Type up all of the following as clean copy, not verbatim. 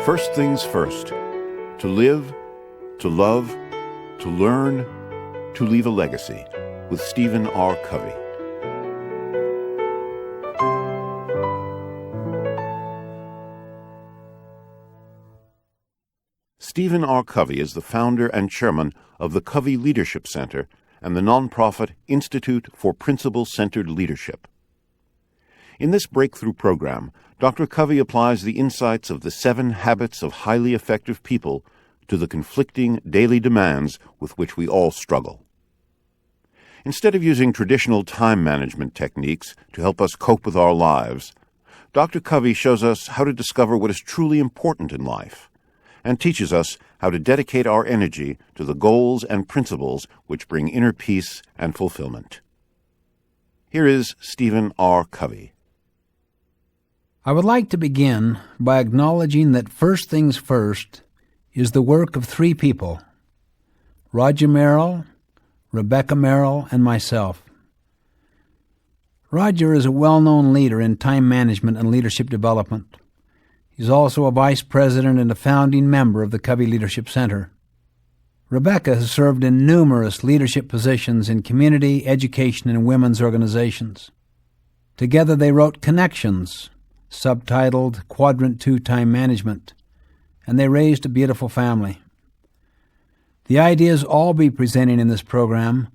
First things first. To live, to love, to learn, to leave a legacy. With Stephen R. Covey. Stephen R. Covey is the founder and chairman of the Covey Leadership Center and the nonprofit Institute for Principle-Centered Leadership. In this breakthrough program, Dr. Covey applies the insights of the 7 habits of highly effective people to the conflicting daily demands with which we all struggle. Instead of using traditional time management techniques to help us cope with our lives, Dr. Covey shows us how to discover what is truly important in life and teaches us how to dedicate our energy to the goals and principles which bring inner peace and fulfillment. Here is Stephen R. Covey. I would like to begin by acknowledging that First Things First is the work of 3 people, Roger Merrill, Rebecca Merrill, and myself. Roger is a well-known leader in time management and leadership development. He's also a vice president and a founding member of the Covey Leadership Center. Rebecca has served in numerous leadership positions in community, education, and women's organizations. Together they wrote Connections, subtitled Quadrant 2 Time Management, and they raised a beautiful family. The ideas I'll be presenting in this program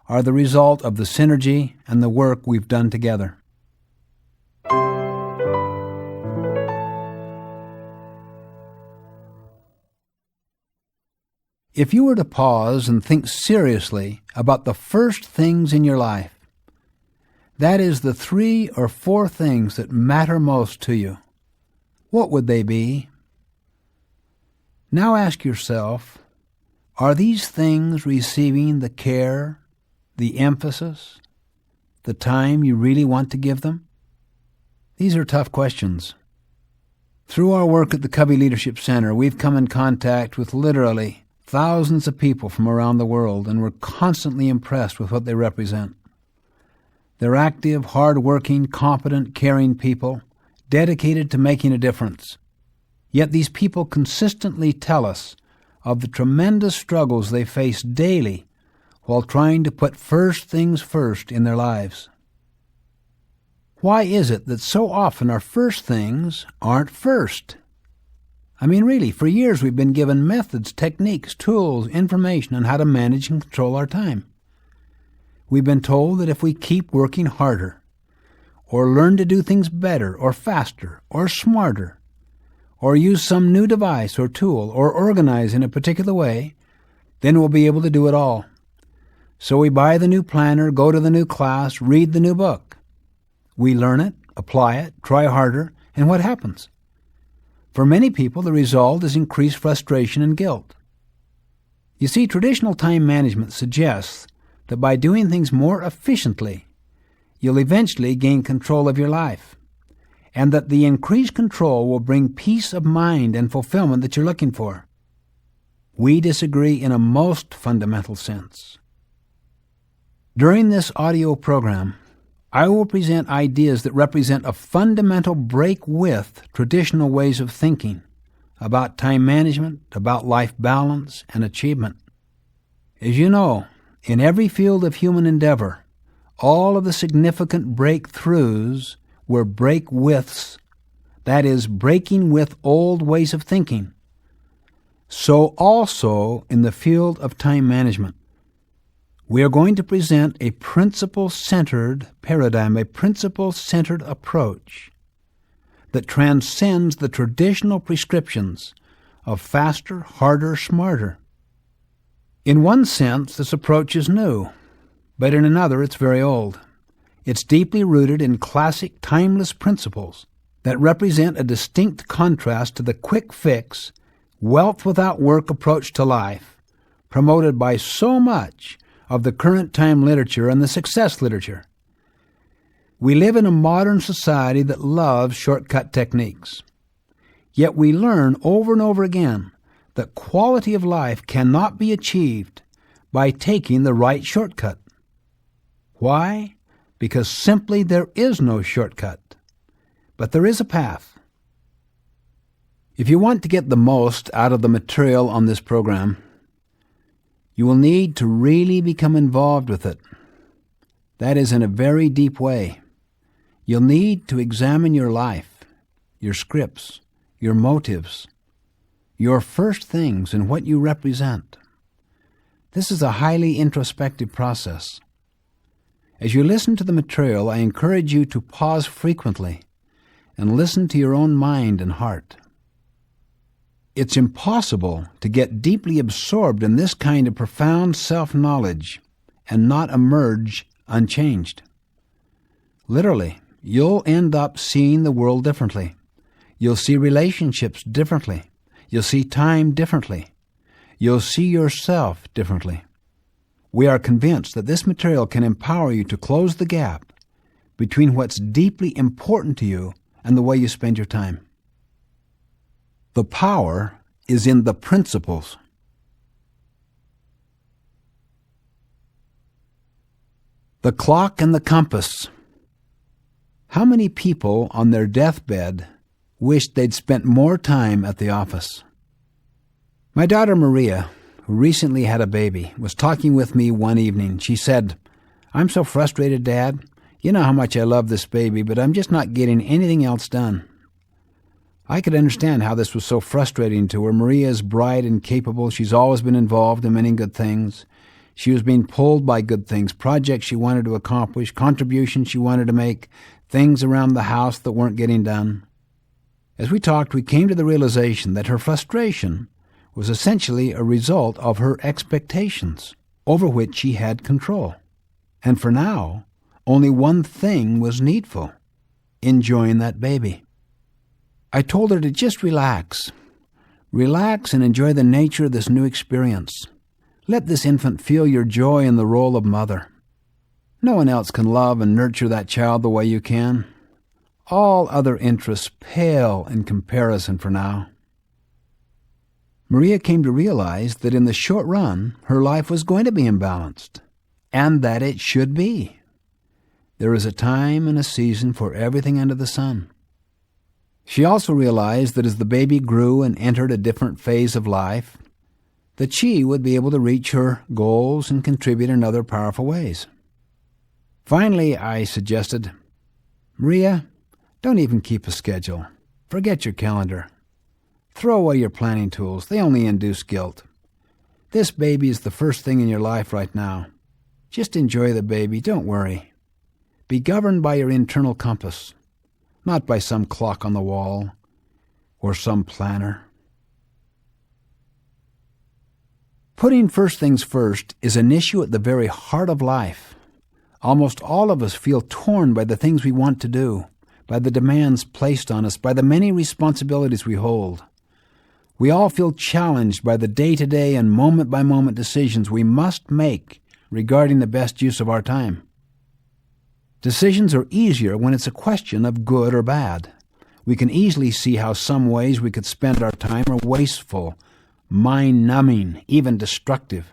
are the result of the synergy and the work we've done together. If you were to pause and think seriously about the first things in your life, that is the 3 or 4 things that matter most to you, what would they be? Now ask yourself, are these things receiving the care, the emphasis, the time you really want to give them? These are tough questions. Through our work at the Covey Leadership Center, we've come in contact with literally thousands of people from around the world, and we're constantly impressed with what they represent. They're active, hard-working, competent, caring people, dedicated to making a difference. Yet these people consistently tell us of the tremendous struggles they face daily while trying to put first things first in their lives. Why is it that so often our first things aren't first? I mean, really, for years we've been given methods, techniques, tools, information on how to manage and control our time. We've been told that if we keep working harder, or learn to do things better, or faster, or smarter, or use some new device or tool, or organize in a particular way, then we'll be able to do it all. So we buy the new planner, go to the new class, read the new book. We learn it, apply it, try harder, and what happens? For many people, the result is increased frustration and guilt. You see, traditional time management suggests that by doing things more efficiently, you'll eventually gain control of your life, and that the increased control will bring peace of mind and fulfillment that you're looking for. We disagree in a most fundamental sense. During this audio program, I will present ideas that represent a fundamental break with traditional ways of thinking about time management, about life balance, and achievement. As you know, in every field of human endeavor, all of the significant breakthroughs were break-withs, that is, breaking with old ways of thinking. So also in the field of time management. We are going to present a principle-centered paradigm, a principle-centered approach that transcends the traditional prescriptions of faster, harder, smarter. In one sense, this approach is new, but in another, it's very old. It's deeply rooted in classic, timeless principles that represent a distinct contrast to the quick fix, wealth without work approach to life, promoted by so much of the current time literature and the success literature. We live in a modern society that loves shortcut techniques. Yet we learn over and over again that quality of life cannot be achieved by taking the right shortcut. Why? Because simply there is no shortcut, but there is a path. If you want to get the most out of the material on this program, you will need to really become involved with it. That is, in a very deep way. You'll need to examine your life, your scripts, your motives, your first things, and what you represent. This is a highly introspective process. As you listen to the material, I encourage you to pause frequently and listen to your own mind and heart. It's impossible to get deeply absorbed in this kind of profound self-knowledge and not emerge unchanged. Literally, you'll end up seeing the world differently. You'll see relationships differently. You'll see time differently. You'll see yourself differently. We are convinced that this material can empower you to close the gap between what's deeply important to you and the way you spend your time. The power is in the principles. The clock and the compass. How many people on their deathbed wished they'd spent more time at the office? My daughter Maria, who recently had a baby, was talking with me one evening. She said, "I'm so frustrated, Dad. You know how much I love this baby, but I'm just not getting anything else done." I could understand how this was so frustrating to her. Maria is bright and capable. She's always been involved in many good things. She was being pulled by good things, projects she wanted to accomplish, contributions she wanted to make, things around the house that weren't getting done. As we talked, we came to the realization that her frustration was essentially a result of her expectations, over which she had control. And for now, only one thing was needful: enjoying that baby. I told her to just relax. Relax and enjoy the nature of this new experience. Let this infant feel your joy in the role of mother. No one else can love and nurture that child the way you can. All other interests pale in comparison for now. Maria came to realize that in the short run, her life was going to be imbalanced, and that it should be. There is a time and a season for everything under the sun. She also realized that as the baby grew and entered a different phase of life, that she would be able to reach her goals and contribute in other powerful ways. Finally, I suggested, "Maria, don't even keep a schedule. Forget your calendar. Throw away your planning tools. They only induce guilt. This baby is the first thing in your life right now. Just enjoy the baby. Don't worry. Be governed by your internal compass, not by some clock on the wall or some planner." Putting first things first is an issue at the very heart of life. Almost all of us feel torn by the things we want to do, by the demands placed on us, by the many responsibilities we hold. We all feel challenged by the day-to-day and moment-by-moment decisions we must make regarding the best use of our time. Decisions are easier when it's a question of good or bad. We can easily see how some ways we could spend our time are wasteful, mind-numbing, even destructive.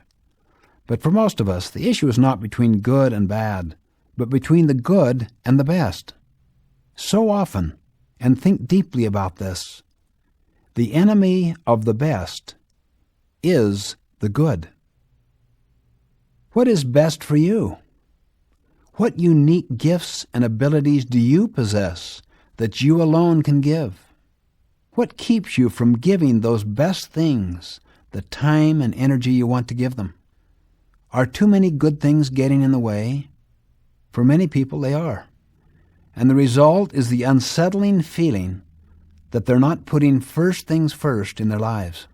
But for most of us, the issue is not between good and bad, but between the good and the best. So often, and think deeply about this, the enemy of the best is the good. What is best for you? What unique gifts and abilities do you possess that you alone can give? What keeps you from giving those best things the time and energy you want to give them? Are too many good things getting in the way? For many people, they are. And the result is the unsettling feeling that they're not putting first things first in their lives.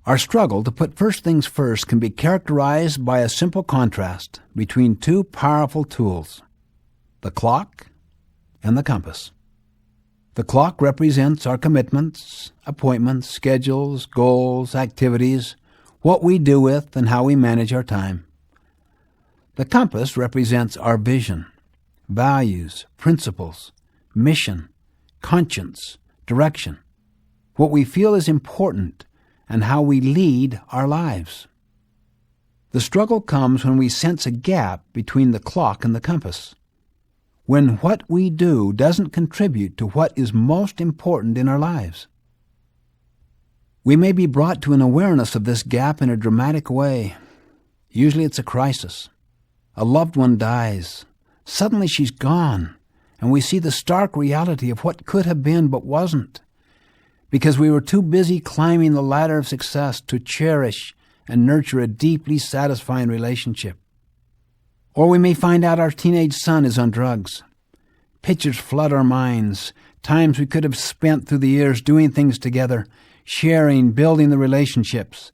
Our struggle to put first things first can be characterized by a simple contrast between two powerful tools, the clock and the compass. The clock represents our commitments, appointments, schedules, goals, activities, what we do with and how we manage our time. The compass represents our vision, values, principles, mission, conscience, direction, what we feel is important, and how we lead our lives. The struggle comes when we sense a gap between the clock and the compass, when what we do doesn't contribute to what is most important in our lives. We may be brought to an awareness of this gap in a dramatic way. Usually it's a crisis. A loved one dies. Suddenly she's gone, and we see the stark reality of what could have been but wasn't, because we were too busy climbing the ladder of success to cherish and nurture a deeply satisfying relationship. Or we may find out our teenage son is on drugs. Pictures flood our minds, times we could have spent through the years doing things together, sharing, building the relationships,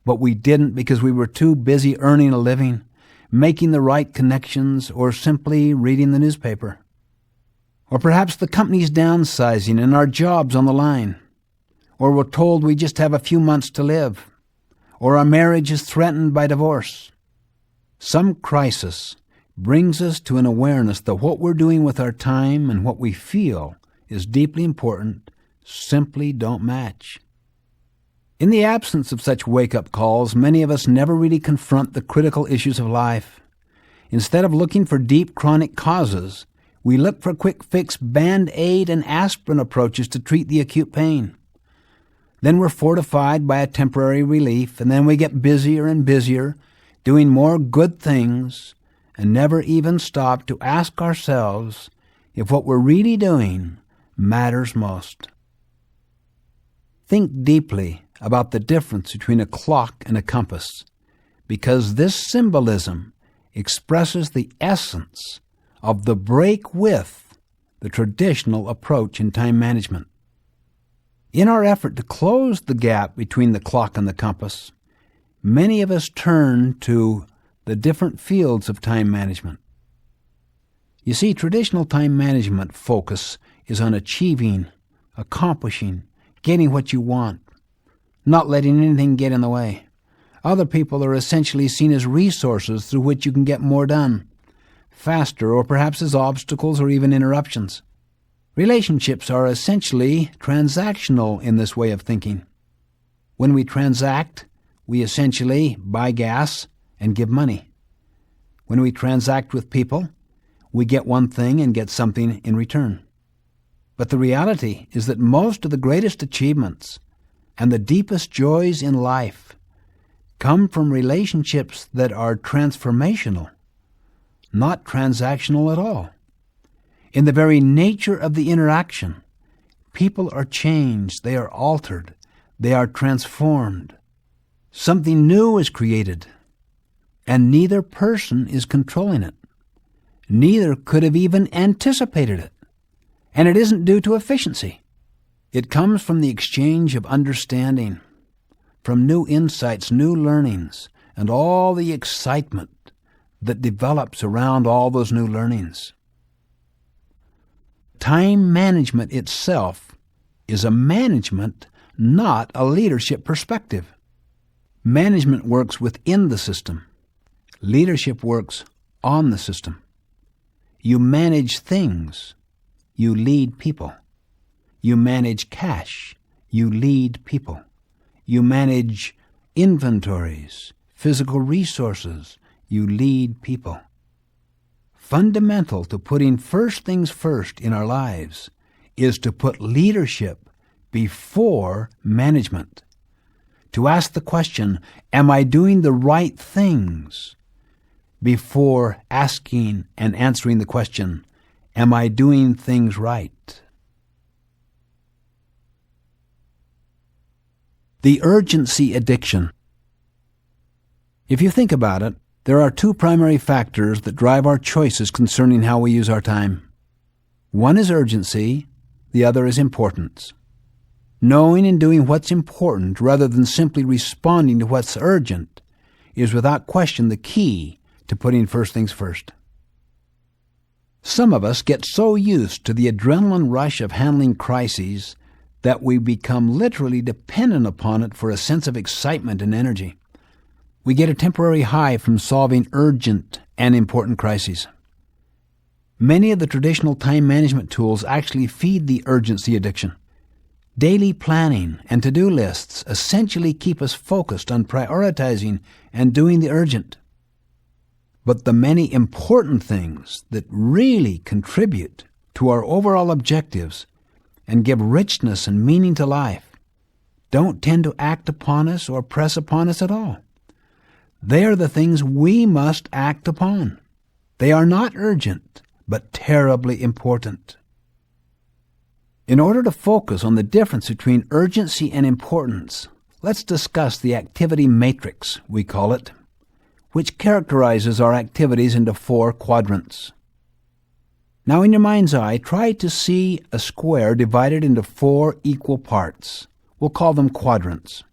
but we didn't because we were too busy earning a living, making the right connections, or simply reading the newspaper. Or perhaps the company's downsizing and our job's on the line. Or we're told we just have a few months to live. Or our marriage is threatened by divorce. Some crisis brings us to an awareness that what we're doing with our time and what we feel is deeply important simply don't match. In the absence of such wake-up calls, many of us never really confront the critical issues of life. Instead of looking for deep chronic causes, we look for quick-fix Band-Aid and aspirin approaches to treat the acute pain. Then we're fortified by a temporary relief, and then we get busier and busier, doing more good things, and never even stop to ask ourselves if what we're really doing matters most. Think deeply about the difference between a clock and a compass, because this symbolism expresses the essence of the break with the traditional approach in time management. In our effort to close the gap between the clock and the compass, many of us turn to the different fields of time management. You see, traditional time management focus is on achieving, accomplishing, getting what you want, not letting anything get in the way. Other people are essentially seen as resources through which you can get more done, faster, or perhaps as obstacles or even interruptions. Relationships are essentially transactional in this way of thinking. When we transact, we essentially buy gas and give money. When we transact with people, we get one thing and get something in return. But the reality is that most of the greatest achievements and the deepest joys in life come from relationships that are transformational, not transactional at all. In the very nature of the interaction, people are changed, they are altered, they are transformed. Something new is created, and neither person is controlling it. Neither could have even anticipated it. And it isn't due to efficiency. It comes from the exchange of understanding, from new insights, new learnings, and all the excitement that develops around all those new learnings. Time management itself is a management, not a leadership perspective. Management works within the system. Leadership works on the system. You manage things. You lead people. You manage cash. You lead people. You manage inventories, physical resources. You lead people. Fundamental to putting first things first in our lives is to put leadership before management. To ask the question, am I doing the right things? Before asking and answering the question, am I doing things right? The urgency addiction. If you think about it, there are two primary factors that drive our choices concerning how we use our time. One is urgency, the other is importance. Knowing and doing what's important rather than simply responding to what's urgent is without question the key to putting first things first. Some of us get so used to the adrenaline rush of handling crises that we become literally dependent upon it for a sense of excitement and energy. We get a temporary high from solving urgent and important crises. Many of the traditional time management tools actually feed the urgency addiction. Daily planning and to-do lists essentially keep us focused on prioritizing and doing the urgent. But the many important things that really contribute to our overall objectives and give richness and meaning to life don't tend to act upon us or press upon us at all. They are the things we must act upon. They are not urgent, but terribly important. In order to focus on the difference between urgency and importance, let's discuss the activity matrix, we call it, which characterizes our activities into 4 quadrants. Now, in your mind's eye, try to see a square divided into 4 equal parts. We'll call them quadrants.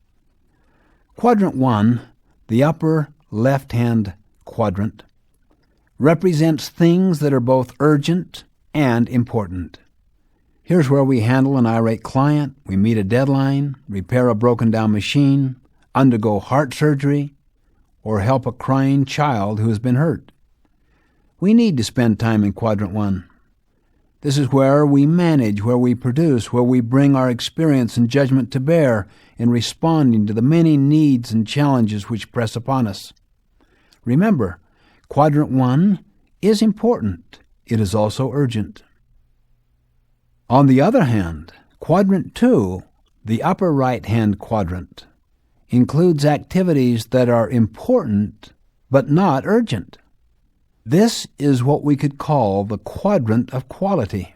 Quadrant 1, the upper left-hand quadrant, represents things that are both urgent and important. Here's where we handle an irate client, we meet a deadline, repair a broken-down machine, undergo heart surgery, or help a crying child who has been hurt. We need to spend time in Quadrant 1. This is where we manage, where we produce, where we bring our experience and judgment to bear in responding to the many needs and challenges which press upon us. Remember, Quadrant 1 is important. It is also urgent. On the other hand, Quadrant 2, the upper right-hand quadrant, includes activities that are important but not urgent. This is what we could call the quadrant of quality.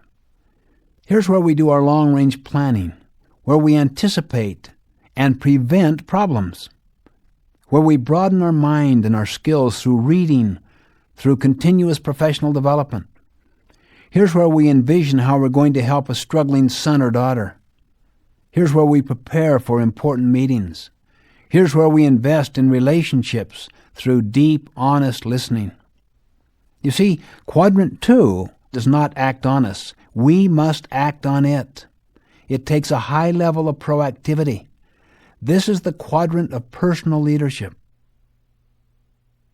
Here's where we do our long-range planning, where we anticipate and prevent problems, where we broaden our mind and our skills through reading, through continuous professional development. Here's where we envision how we're going to help a struggling son or daughter. Here's where we prepare for important meetings. Here's where we invest in relationships through deep, honest listening. You see, Quadrant 2 does not act on us. We must act on it. It takes a high level of proactivity. This is the quadrant of personal leadership.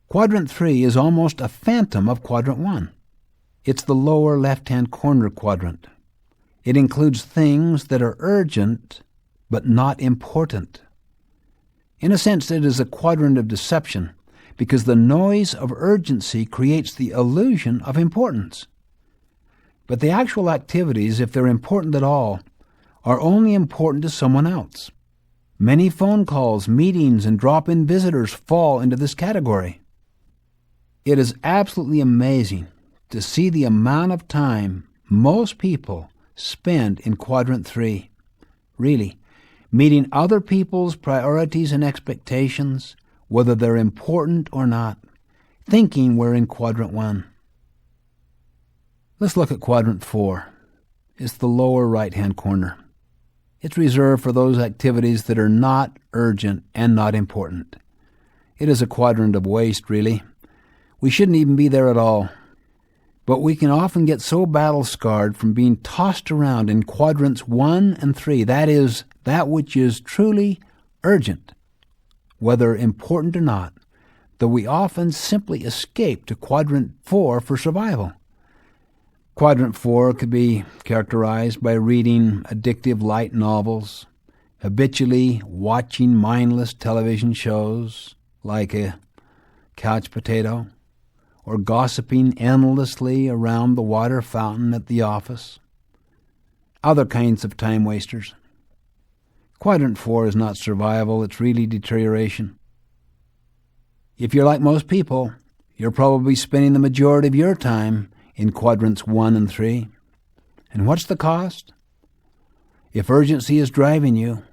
Quadrant 3 is almost a phantom of Quadrant 1. It's the lower left-hand corner quadrant. It includes things that are urgent but not important. In a sense, it is a quadrant of deception, because the noise of urgency creates the illusion of importance. But the actual activities, if they're important at all, are only important to someone else. Many phone calls, meetings, and drop-in visitors fall into this category. It is absolutely amazing to see the amount of time most people spend in Quadrant 3. Really, meeting other people's priorities and expectations, whether they're important or not, thinking we're in Quadrant 1. Let's look at Quadrant 4. It's the lower right-hand corner. It's reserved for those activities that are not urgent and not important. It is a quadrant of waste, really. We shouldn't even be there at all. But we can often get so battle-scarred from being tossed around in Quadrants 1 and 3, that is, that which is truly urgent, whether important or not, that we often simply escape to Quadrant 4 for survival. Quadrant 4 could be characterized by reading addictive light novels, habitually watching mindless television shows like a couch potato, or gossiping endlessly around the water fountain at the office. Other kinds of time wasters. Quadrant 4 is not survival, it's really deterioration. If you're like most people, you're probably spending the majority of your time in Quadrants 1 and 3. And what's the cost? If urgency is driving you,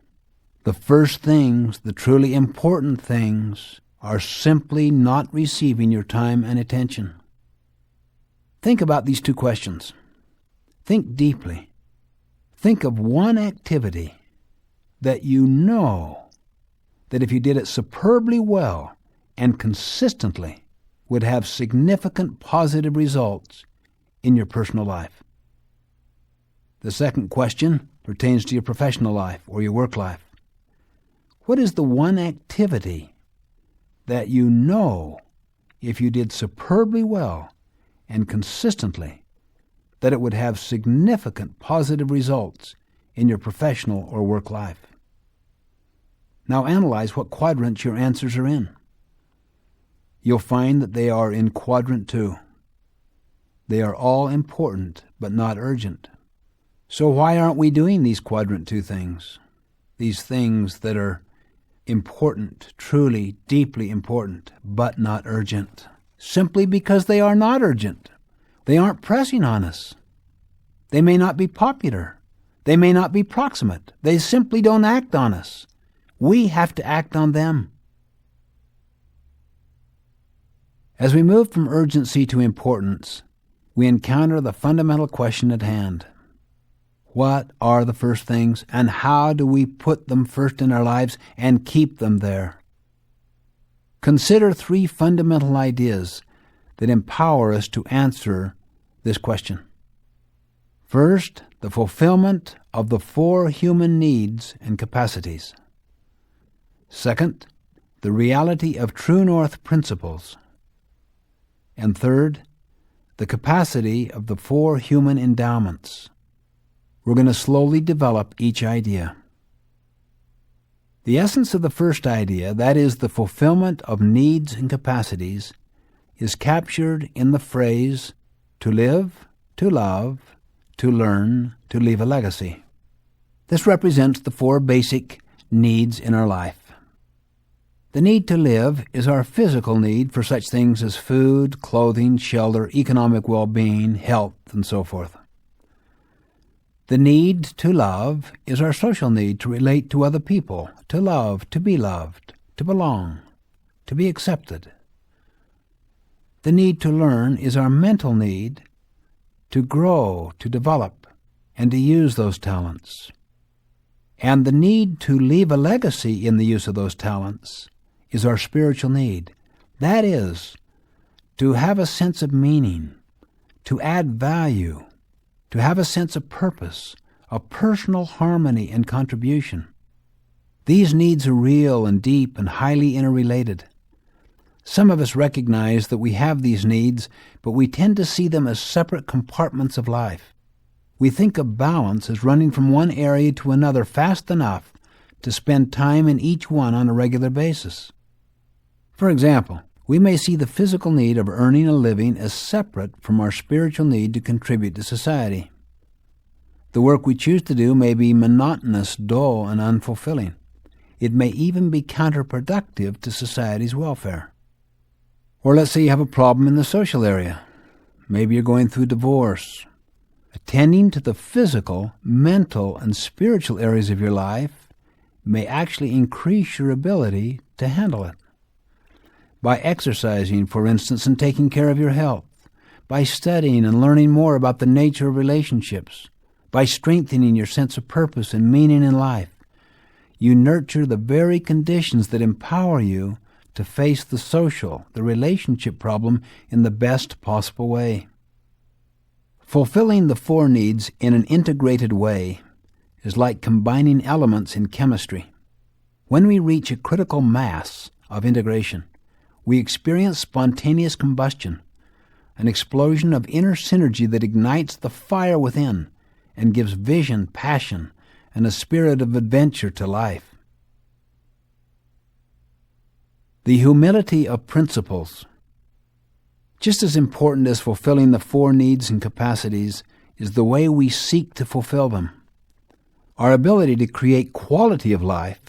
the first things, the truly important things, are simply not receiving your time and attention. Think about these 2 questions. Think deeply. Think of one activity that you know that if you did it superbly well and consistently would have significant positive results in your personal life. The second question pertains to your professional life or your work life. What is the one activity that you know if you did superbly well and consistently that it would have significant positive results in your professional or work life? Now analyze what quadrants your answers are in. You'll find that they are in Quadrant 2. They are all important but not urgent. So why aren't we doing these Quadrant 2 things? these things that are important, truly, deeply important, but not urgent, simply because they are not urgent. They aren't pressing on us. They may not be popular. They may not be proximate. They simply don't act on us. We have to act on them. As we move from urgency to importance, we encounter the fundamental question at hand. What are the first things, and how do we put them first in our lives and keep them there? Consider three fundamental ideas that empower us to answer this question. First, the fulfillment of the four human needs and capacities. Second, the reality of true north principles. And third, the capacity of the four human endowments. We're going to slowly develop each idea. The essence of the first idea, that is, the fulfillment of needs and capacities, is captured in the phrase, to live, to love, to learn, to leave a legacy. This represents the four basic needs in our life. The need to live is our physical need for such things as food, clothing, shelter, economic well-being, health, and so forth. The need to love is our social need to relate to other people, to love, to be loved, to belong, to be accepted. The need to learn is our mental need to grow, to develop, and to use those talents. And the need to leave a legacy in the use of those talents is our spiritual need. That is, to have a sense of meaning, to add value, to have a sense of purpose, of personal harmony and contribution. These needs are real and deep and highly interrelated. Some of us recognize that we have these needs, but we tend to see them as separate compartments of life. We think of balance as running from one area to another fast enough to spend time in each one on a regular basis. For example, we may see the physical need of earning a living as separate from our spiritual need to contribute to society. The work we choose to do may be monotonous, dull, and unfulfilling. It may even be counterproductive to society's welfare. Or let's say you have a problem in the social area. Maybe you're going through divorce. Attending to the physical, mental, and spiritual areas of your life may actually increase your ability to handle it. By exercising, for instance, and taking care of your health, by studying and learning more about the nature of relationships, by strengthening your sense of purpose and meaning in life, you nurture the very conditions that empower you to face the social, the relationship problem in the best possible way. Fulfilling the four needs in an integrated way is like combining elements in chemistry. When we reach a critical mass of integration, we experience spontaneous combustion, an explosion of inner synergy that ignites the fire within and gives vision, passion, and a spirit of adventure to life. The humility of principles. Just as important as fulfilling the four needs and capacities is the way we seek to fulfill them. Our ability to create quality of life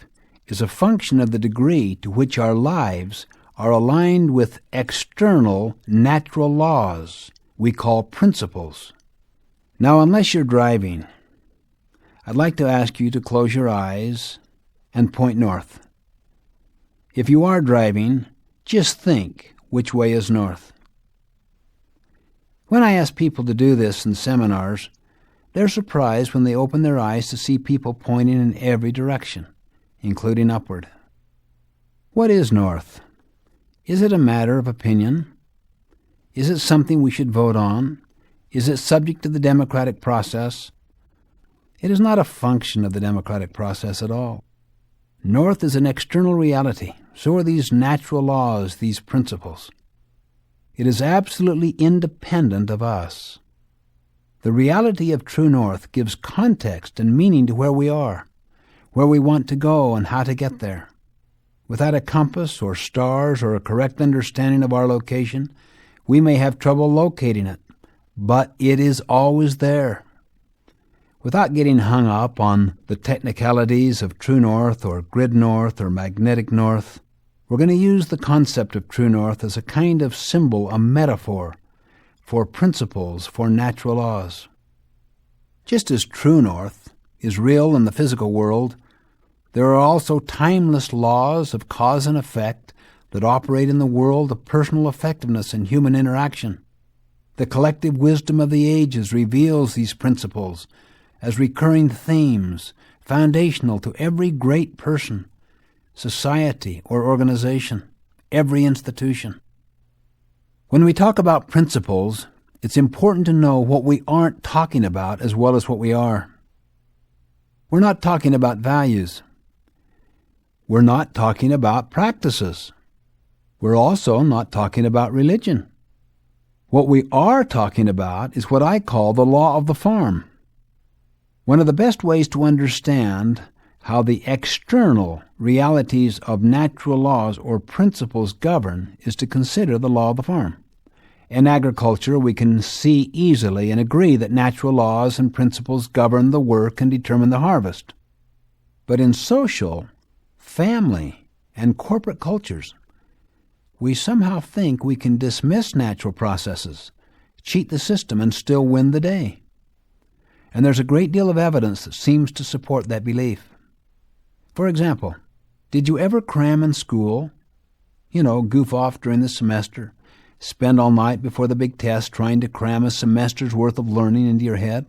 is a function of the degree to which our lives are aligned with external natural laws we call principles. Now, unless you're driving, I'd like to ask you to close your eyes and point north. If you are driving, just think, which way is north? When I ask people to do this in seminars, they're surprised when they open their eyes to see people pointing in every direction, including upward. What is north? Is it a matter of opinion? Is it something we should vote on? Is it subject to the democratic process? It is not a function of the democratic process at all. North is an external reality. So are these natural laws, these principles. It is absolutely independent of us. The reality of true north gives context and meaning to where we are, where we want to go, and how to get there. Without a compass or stars or a correct understanding of our location, we may have trouble locating it, but it is always there. Without getting hung up on the technicalities of true north or grid north or magnetic north, we're going to use the concept of true north as a kind of symbol, a metaphor for principles, for natural laws. Just as true north is real in the physical world, there are also timeless laws of cause and effect that operate in the world of personal effectiveness and human interaction. The collective wisdom of the ages reveals these principles as recurring themes, foundational to every great person, society, or organization, every institution. When we talk about principles, it's important to know what we aren't talking about as well as what we are. We're not talking about values. We're not talking about practices. We're also not talking about religion. What we are talking about is what I call the law of the farm. One of the best ways to understand how the external realities of natural laws or principles govern is to consider the law of the farm. In agriculture, we can see easily and agree that natural laws and principles govern the work and determine the harvest. But in social, family, and corporate cultures, we somehow think we can dismiss natural processes, cheat the system, and still win the day. And there's a great deal of evidence that seems to support that belief. For example, did you ever cram in school? Goof off during the semester, spend all night before the big test trying to cram a semester's worth of learning into your head?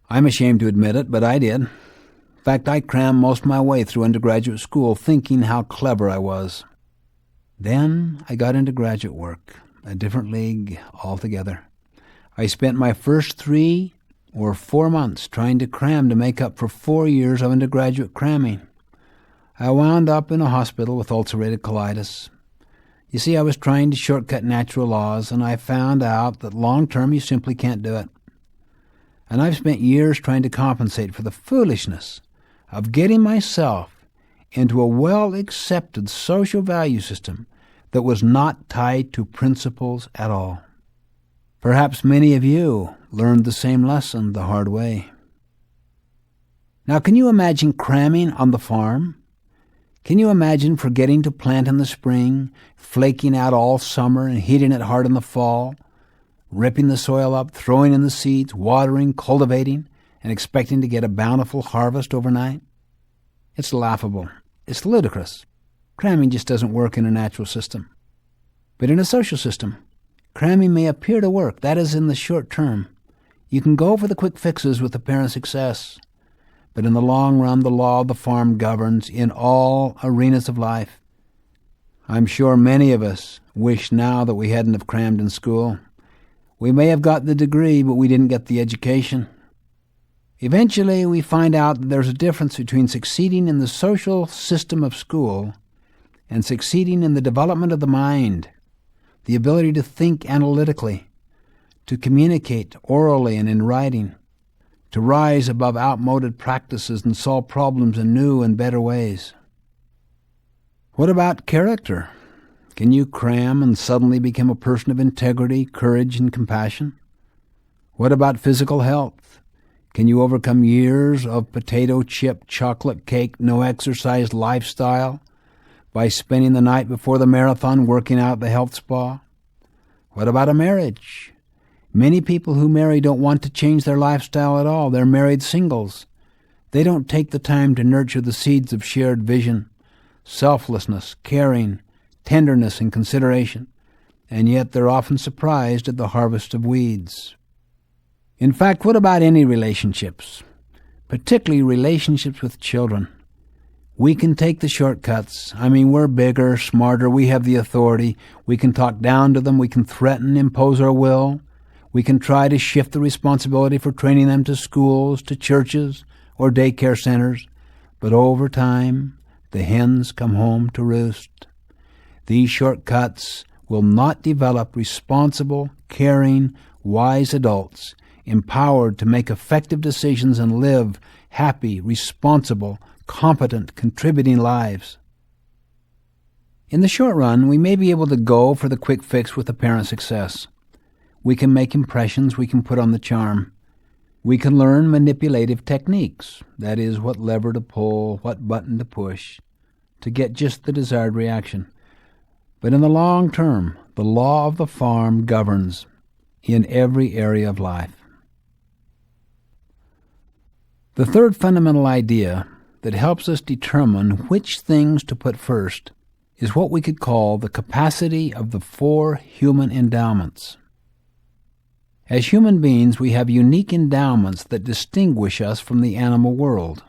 I'm ashamed to admit it, but I did. In fact, I crammed most of my way through undergraduate school thinking how clever I was. Then I got into graduate work, a different league altogether. I spent my first 3 or 4 months trying to cram to make up for 4 years of undergraduate cramming. I wound up in a hospital with ulcerative colitis. You see, I was trying to shortcut natural laws, and I found out that long-term you simply can't do it. And I've spent years trying to compensate for the foolishness of getting myself into a well-accepted social value system that was not tied to principles at all. Perhaps many of you learned the same lesson the hard way. Now, can you imagine cramming on the farm? Can you imagine forgetting to plant in the spring, flaking out all summer and heating it hard in the fall, ripping the soil up, throwing in the seeds, watering, cultivating, and expecting to get a bountiful harvest overnight? It's laughable. It's ludicrous. Cramming just doesn't work in a natural system. But in a social system, cramming may appear to work. That is, in the short term. You can go for the quick fixes with apparent success. But in the long run, the law of the farm governs in all arenas of life. I'm sure many of us wish now that we hadn't have crammed in school. We may have got the degree, but we didn't get the education. Eventually, we find out that there's a difference between succeeding in the social system of school and succeeding in the development of the mind, the ability to think analytically, to communicate orally and in writing, to rise above outmoded practices and solve problems in new and better ways. What about character? Can you cram and suddenly become a person of integrity, courage, and compassion? What about physical health? Can you overcome years of potato chip, chocolate cake, no exercise lifestyle by spending the night before the marathon working out at the health spa? What about a marriage? Many people who marry don't want to change their lifestyle at all. They're married singles. They don't take the time to nurture the seeds of shared vision, selflessness, caring, tenderness, and consideration, and yet they're often surprised at the harvest of weeds. In fact, what about any relationships, particularly relationships with children? We can take the shortcuts. We're bigger, smarter, we have the authority. We can talk down to them, we can threaten, impose our will. We can try to shift the responsibility for training them to schools, to churches, or daycare centers. But over time, the hens come home to roost. These shortcuts will not develop responsible, caring, wise adults, empowered to make effective decisions and live happy, responsible, competent, contributing lives. In the short run, we may be able to go for the quick fix with apparent success. We can make impressions, we can put on the charm. We can learn manipulative techniques, that is, what lever to pull, what button to push, to get just the desired reaction. But in the long term, the law of the farm governs in every area of life. The third fundamental idea that helps us determine which things to put first is what we could call the capacity of the 4 human endowments. As human beings, we have unique endowments that distinguish us from the animal world.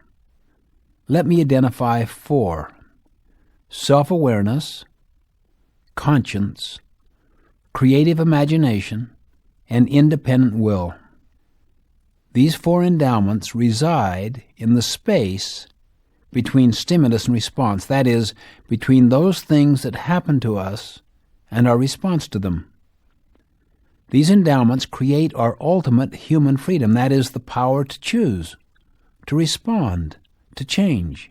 Let me identify 4: self-awareness, conscience, creative imagination, and independent will. These 4 endowments reside in the space between stimulus and response, that is, between those things that happen to us and our response to them. These endowments create our ultimate human freedom, that is, the power to choose, to respond, to change.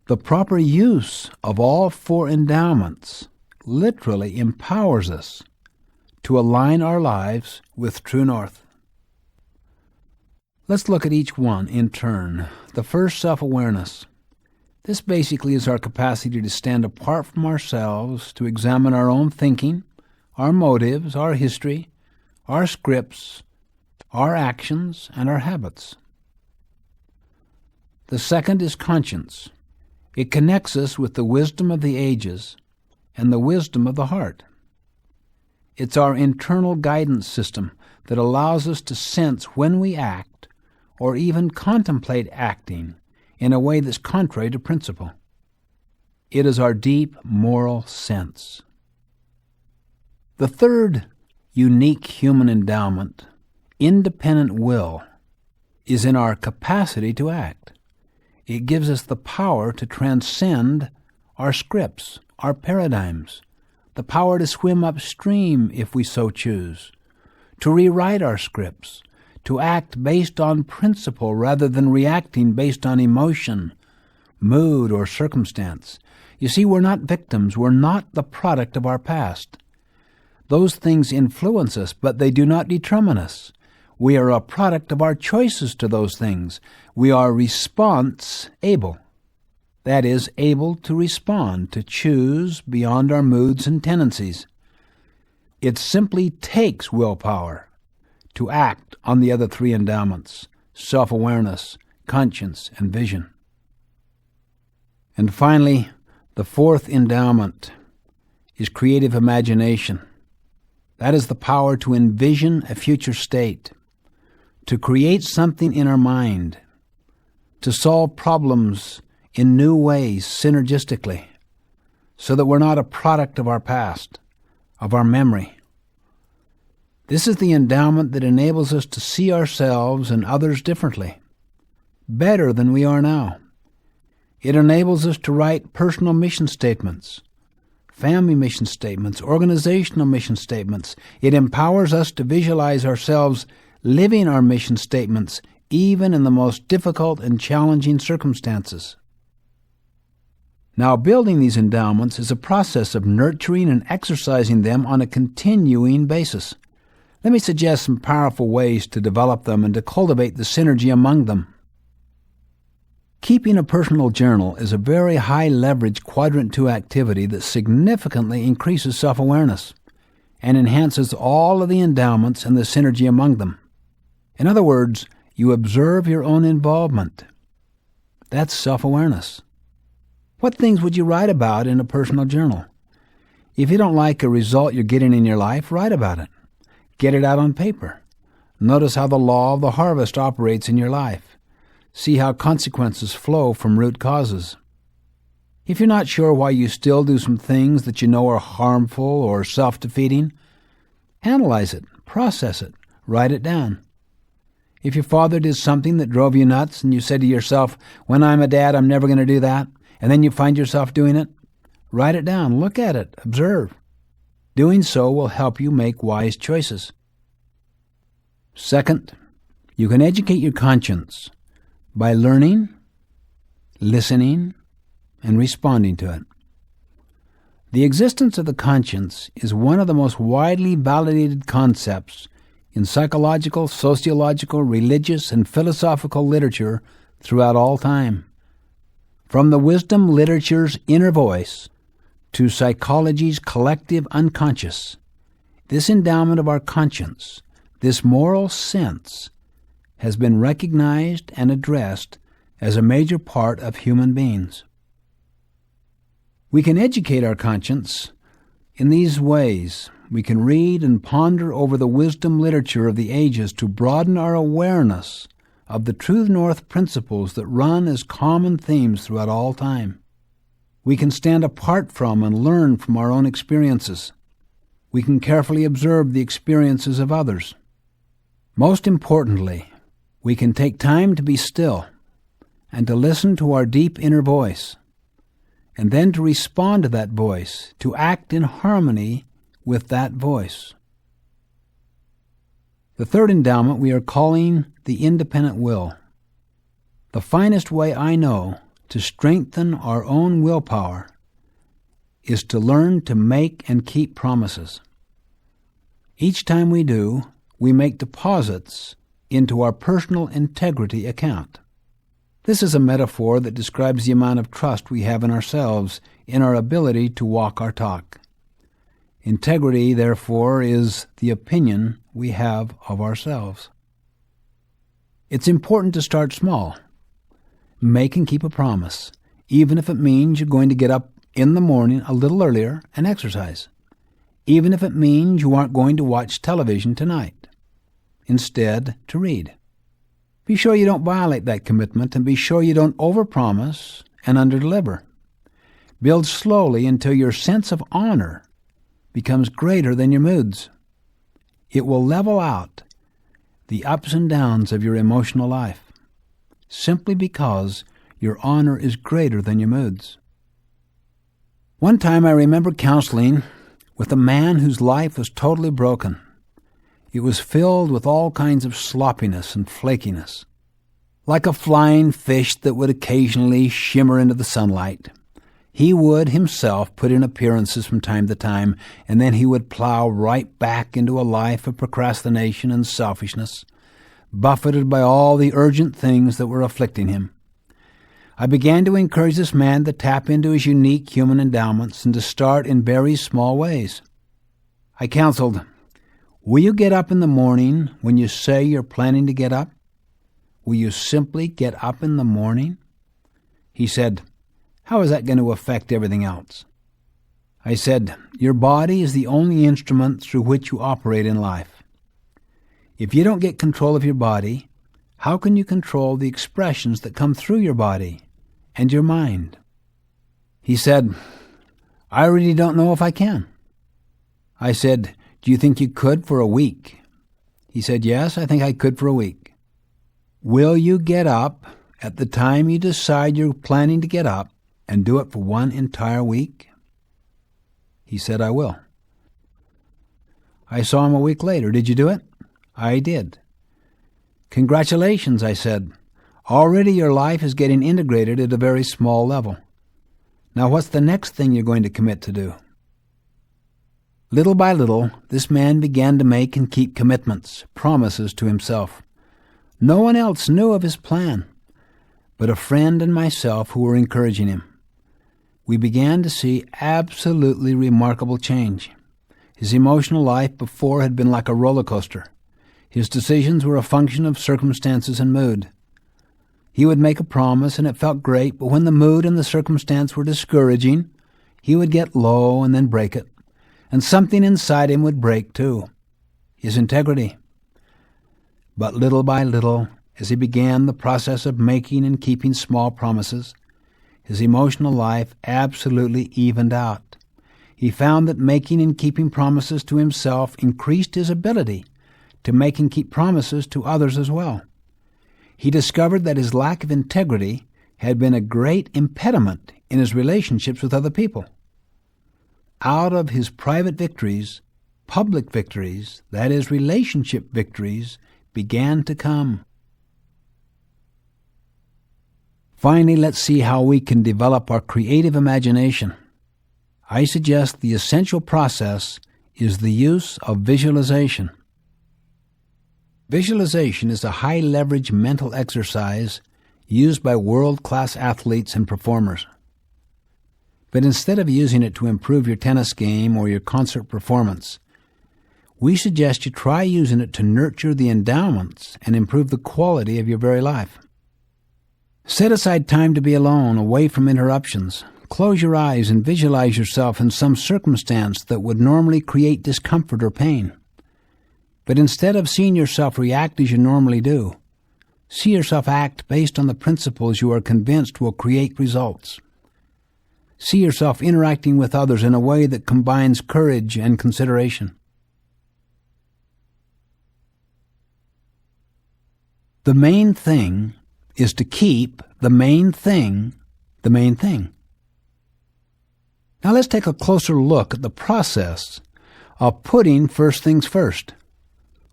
The proper use of all 4 endowments literally empowers us to align our lives with true north. Let's look at each one in turn. The first, self-awareness. This basically is our capacity to stand apart from ourselves, to examine our own thinking, our motives, our history, our scripts, our actions, and our habits. The second is conscience. It connects us with the wisdom of the ages and the wisdom of the heart. It's our internal guidance system that allows us to sense when we act or even contemplate acting in a way that's contrary to principle. It is our deep moral sense. The third unique human endowment, independent will, is in our capacity to act. It gives us the power to transcend our scripts, our paradigms, the power to swim upstream if we so choose, to rewrite our scripts, to act based on principle rather than reacting based on emotion, mood, or circumstance. You see, we're not victims. We're not the product of our past. Those things influence us, but they do not determine us. We are a product of our choices to those things. We are response-able. That is, able to respond, to choose beyond our moods and tendencies. It simply takes willpower to act on the other 3 endowments: self-awareness, conscience, and vision. And finally, the 4th endowment is creative imagination. That is the power to envision a future state, to create something in our mind, to solve problems in new ways synergistically, so that we're not a product of our past, of our memory. This is the endowment that enables us to see ourselves and others differently, better than we are now. It enables us to write personal mission statements, family mission statements, organizational mission statements. It empowers us to visualize ourselves living our mission statements even in the most difficult and challenging circumstances. Now, building these endowments is a process of nurturing and exercising them on a continuing basis. Let me suggest some powerful ways to develop them and to cultivate the synergy among them. Keeping a personal journal is a very high-leverage Quadrant 2 activity that significantly increases self-awareness and enhances all of the endowments and the synergy among them. In other words, you observe your own involvement. That's self-awareness. What things would you write about in a personal journal? If you don't like a result you're getting in your life, write about it. Get it out on paper. Notice how the law of the harvest operates in your life. See how consequences flow from root causes. If you're not sure why you still do some things that you know are harmful or self-defeating, analyze it, process it, write it down. If your father did something that drove you nuts and you said to yourself, "When I'm a dad, I'm never going to do that," and then you find yourself doing it, write it down, look at it, observe. Doing so will help you make wise choices. Second, you can educate your conscience by learning, listening, and responding to it. The existence of the conscience is one of the most widely validated concepts in psychological, sociological, religious, and philosophical literature throughout all time. From the wisdom literature's inner voice to psychology's collective unconscious, this endowment of our conscience, this moral sense, has been recognized and addressed as a major part of human beings. We can educate our conscience in these ways. We can read and ponder over the wisdom literature of the ages to broaden our awareness of the true north principles that run as common themes throughout all time. We can stand apart from and learn from our own experiences. We can carefully observe the experiences of others. Most importantly, we can take time to be still and to listen to our deep inner voice, and then to respond to that voice, to act in harmony with that voice. The third endowment we are calling the independent will. The finest way I know to strengthen our own willpower is to learn to make and keep promises. Each time we do, we make deposits into our personal integrity account. This is a metaphor that describes the amount of trust we have in ourselves, in our ability to walk our talk. Integrity, therefore, is the opinion we have of ourselves. It's important to start small. Make and keep a promise, even if it means you're going to get up in the morning a little earlier and exercise, even if it means you aren't going to watch television tonight. Instead, to read. Be sure you don't violate that commitment, and be sure you don't overpromise and underdeliver. Build slowly until your sense of honor becomes greater than your moods. It will level out the ups and downs of your emotional life, simply because your honor is greater than your moods. One time I remember counseling with a man whose life was totally broken. It was filled with all kinds of sloppiness and flakiness. Like a flying fish that would occasionally shimmer into the sunlight, he would himself put in appearances from time to time, and then he would plow right back into a life of procrastination and selfishness, buffeted by all the urgent things that were afflicting him. I began to encourage this man to tap into his unique human endowments and to start in very small ways. I counseled, will you get up in the morning when you say you're planning to get up? Will you simply get up in the morning? He said, how is that going to affect everything else? I said, your body is the only instrument through which you operate in life. If you don't get control of your body, how can you control the expressions that come through your body and your mind? He said, I really don't know if I can. I said, do you think you could for a week? He said, yes, I think I could for a week. Will you get up at the time you decide you're planning to get up and do it for one entire week? He said, I will. I saw him a week later. Did you do it? I did. Congratulations, I said. Already your life is getting integrated at a very small level. Now what's the next thing you're going to commit to do? Little by little, this man began to make and keep commitments, promises to himself. No one else knew of his plan, but a friend and myself who were encouraging him. We began to see absolutely remarkable change. His emotional life before had been like a roller coaster. His decisions were a function of circumstances and mood. He would make a promise and it felt great, but when the mood and the circumstance were discouraging, he would get low and then break it. And something inside him would break too, his integrity. But little by little, as he began the process of making and keeping small promises, his emotional life absolutely evened out. He found that making and keeping promises to himself increased his ability to make and keep promises to others as well. He discovered that his lack of integrity had been a great impediment in his relationships with other people. Out of his private victories, public victories, that is, relationship victories, began to come. Finally, let's see how we can develop our creative imagination. I suggest the essential process is the use of visualization. Visualization is a high-leverage mental exercise used by world-class athletes and performers. But instead of using it to improve your tennis game or your concert performance, we suggest you try using it to nurture the endowments and improve the quality of your very life. Set aside time to be alone, away from interruptions. Close your eyes and visualize yourself in some circumstance that would normally create discomfort or pain. But instead of seeing yourself react as you normally do, see yourself act based on the principles you are convinced will create results. See yourself interacting with others in a way that combines courage and consideration. The main thing is to keep the main thing the main thing. Now let's take a closer look at the process of putting first things first,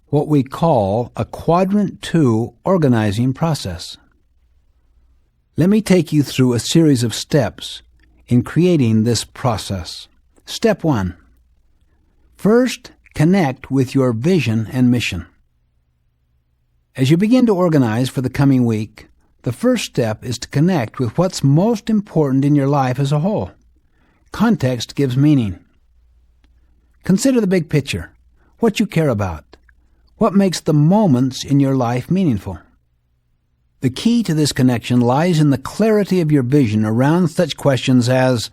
what we call a Quadrant 2 organizing process. Let me take you through a series of steps in creating this process. Step 1. First, connect with your vision and mission. As you begin to organize for the coming week, the first step is to connect with what's most important in your life as a whole. Context gives meaning. Consider the big picture, what you care about, what makes the moments in your life meaningful. The key to this connection lies in the clarity of your vision around such questions as,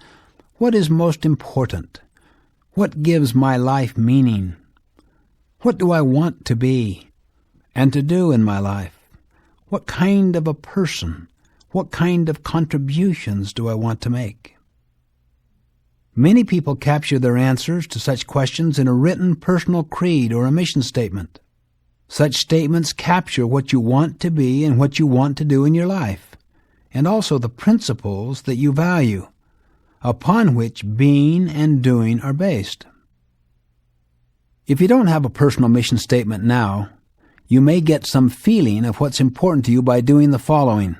what is most important? What gives my life meaning? What do I want to be and to do in my life? What kind of a person, what kind of contributions do I want to make? Many people capture their answers to such questions in a written personal creed or a mission statement. Such statements capture what you want to be and what you want to do in your life, and also the principles that you value, upon which being and doing are based. If you don't have a personal mission statement now, you may get some feeling of what's important to you by doing the following.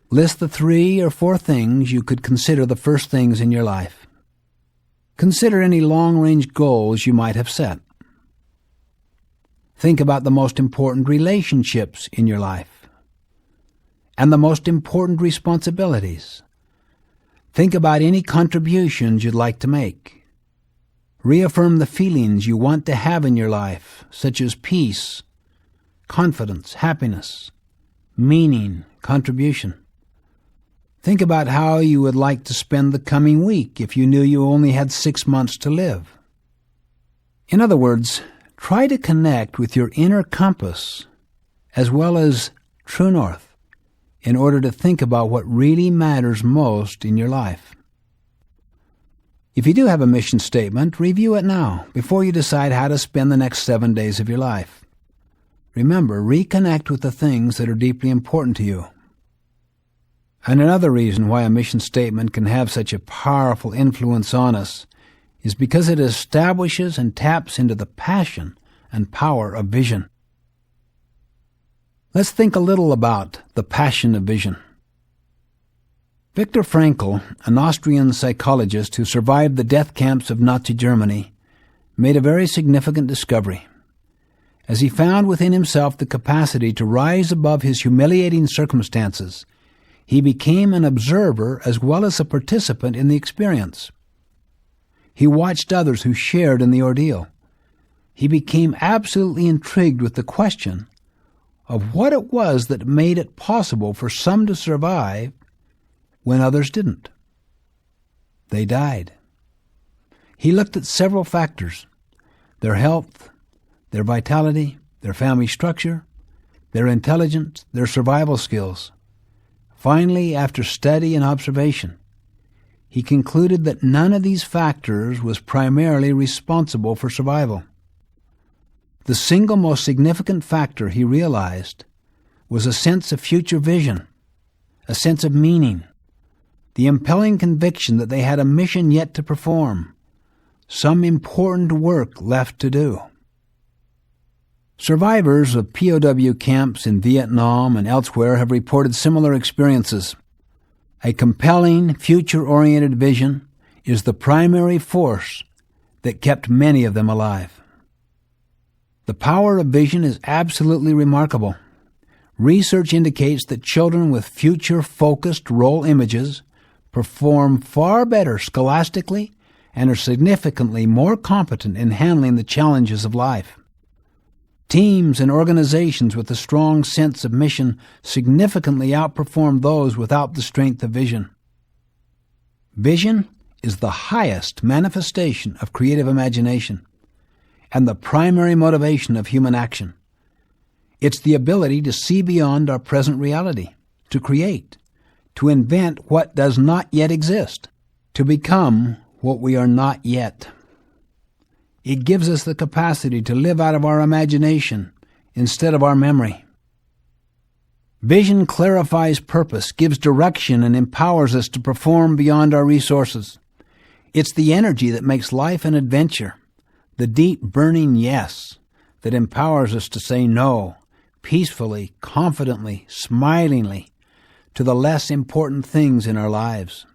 List the 3 or 4 things you could consider the first things in your life. Consider any long-range goals you might have set. Think about the most important relationships in your life and the most important responsibilities. Think about any contributions you'd like to make. Reaffirm the feelings you want to have in your life, such as peace, confidence, happiness, meaning, contribution. Think about how you would like to spend the coming week if you knew you only had 6 months to live. In other words, try to connect with your inner compass as well as true north in order to think about what really matters most in your life. If you do have a mission statement, review it now before you decide how to spend the next 7 days of your life. Remember, reconnect with the things that are deeply important to you. And another reason why a mission statement can have such a powerful influence on us is because it establishes and taps into the passion and power of vision. Let's think a little about the passion of vision. Viktor Frankl, an Austrian psychologist who survived the death camps of Nazi Germany, made a very significant discovery. As he found within himself the capacity to rise above his humiliating circumstances, he became an observer as well as a participant in the experience. He watched others who shared in the ordeal. He became absolutely intrigued with the question of what it was that made it possible for some to survive when others didn't. They died. He looked at several factors: their health, their vitality, their family structure, their intelligence, their survival skills. Finally, after study and observation, he concluded that none of these factors was primarily responsible for survival. The single most significant factor, he realized, was a sense of future vision, a sense of meaning, the impelling conviction that they had a mission yet to perform, some important work left to do. Survivors of POW camps in Vietnam and elsewhere have reported similar experiences. A compelling, future-oriented vision is the primary force that kept many of them alive. The power of vision is absolutely remarkable. Research indicates that children with future-focused role images perform far better scholastically and are significantly more competent in handling the challenges of life. Teams and organizations with a strong sense of mission significantly outperform those without the strength of vision. Vision is the highest manifestation of creative imagination and the primary motivation of human action. It's the ability to see beyond our present reality, to create, to invent what does not yet exist, to become what we are not yet. It gives us the capacity to live out of our imagination instead of our memory. Vision clarifies purpose, gives direction, and empowers us to perform beyond our resources. It's the energy that makes life an adventure, the deep burning yes that empowers us to say no, peacefully, confidently, smilingly, to the less important things in our lives.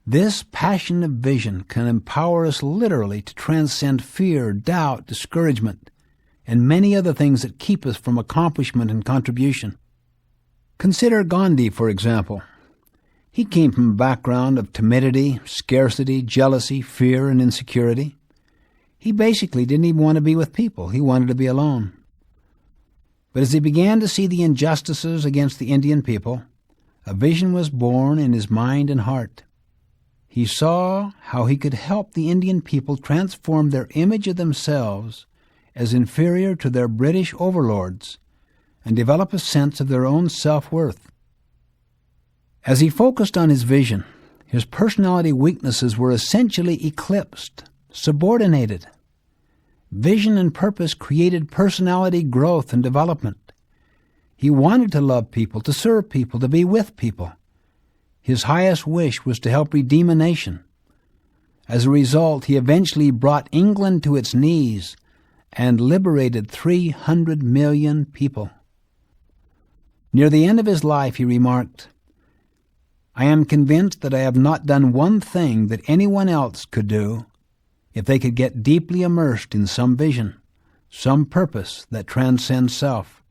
This passion of vision can empower us literally to transcend fear, doubt, discouragement, and many other things that keep us from accomplishment and contribution. Consider Gandhi, for example. He came from a background of timidity, scarcity, jealousy, fear, and insecurity. He basically didn't even want to be with people. He wanted to be alone. But as he began to see the injustices against the Indian people, a vision was born in his mind and heart. He saw how he could help the Indian people transform their image of themselves as inferior to their British overlords and develop a sense of their own self-worth. As he focused on his vision, his personality weaknesses were essentially eclipsed, subordinated. Vision and purpose created personality growth and development. He wanted to love people, to serve people, to be with people. His highest wish was to help redeem a nation. As a result, he eventually brought England to its knees and liberated 300 million people. Near the end of his life, he remarked, "I am convinced that I have not done one thing that anyone else could do if they could get deeply immersed in some vision, some purpose that transcends self."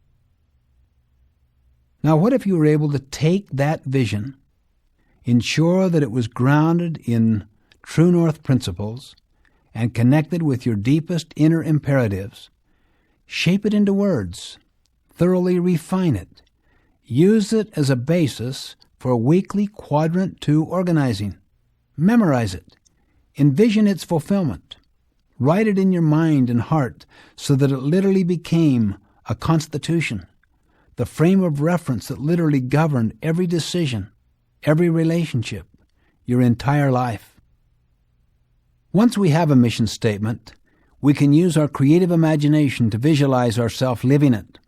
Now, what if you were able to take that vision, ensure that it was grounded in true north principles and connected with your deepest inner imperatives, shape it into words, thoroughly refine it, use it as a basis for weekly Quadrant 2 organizing, memorize it, envision its fulfillment, write it in your mind and heart so that it literally became a constitution, the frame of reference that literally governed every decision, every relationship, your entire life. Once we have a mission statement, we can use our creative imagination to visualize ourselves living it.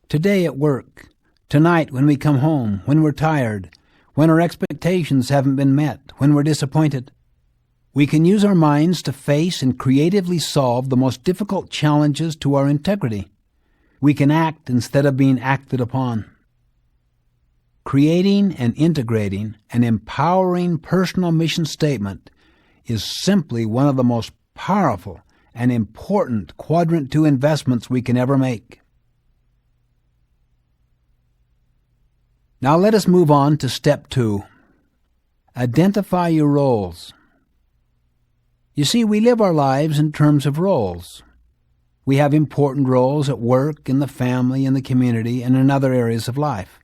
Today at work, tonight when we come home, when we're tired, when our expectations haven't been met, when we're disappointed. We can use our minds to face and creatively solve the most difficult challenges to our integrity. We can act instead of being acted upon. Creating and integrating an empowering personal mission statement is simply one of the most powerful and important Quadrant 2 investments we can ever make. Now let us move on to step 2. Identify your roles. You see, we live our lives in terms of roles. We have important roles at work, in the family, in the community, and in other areas of life.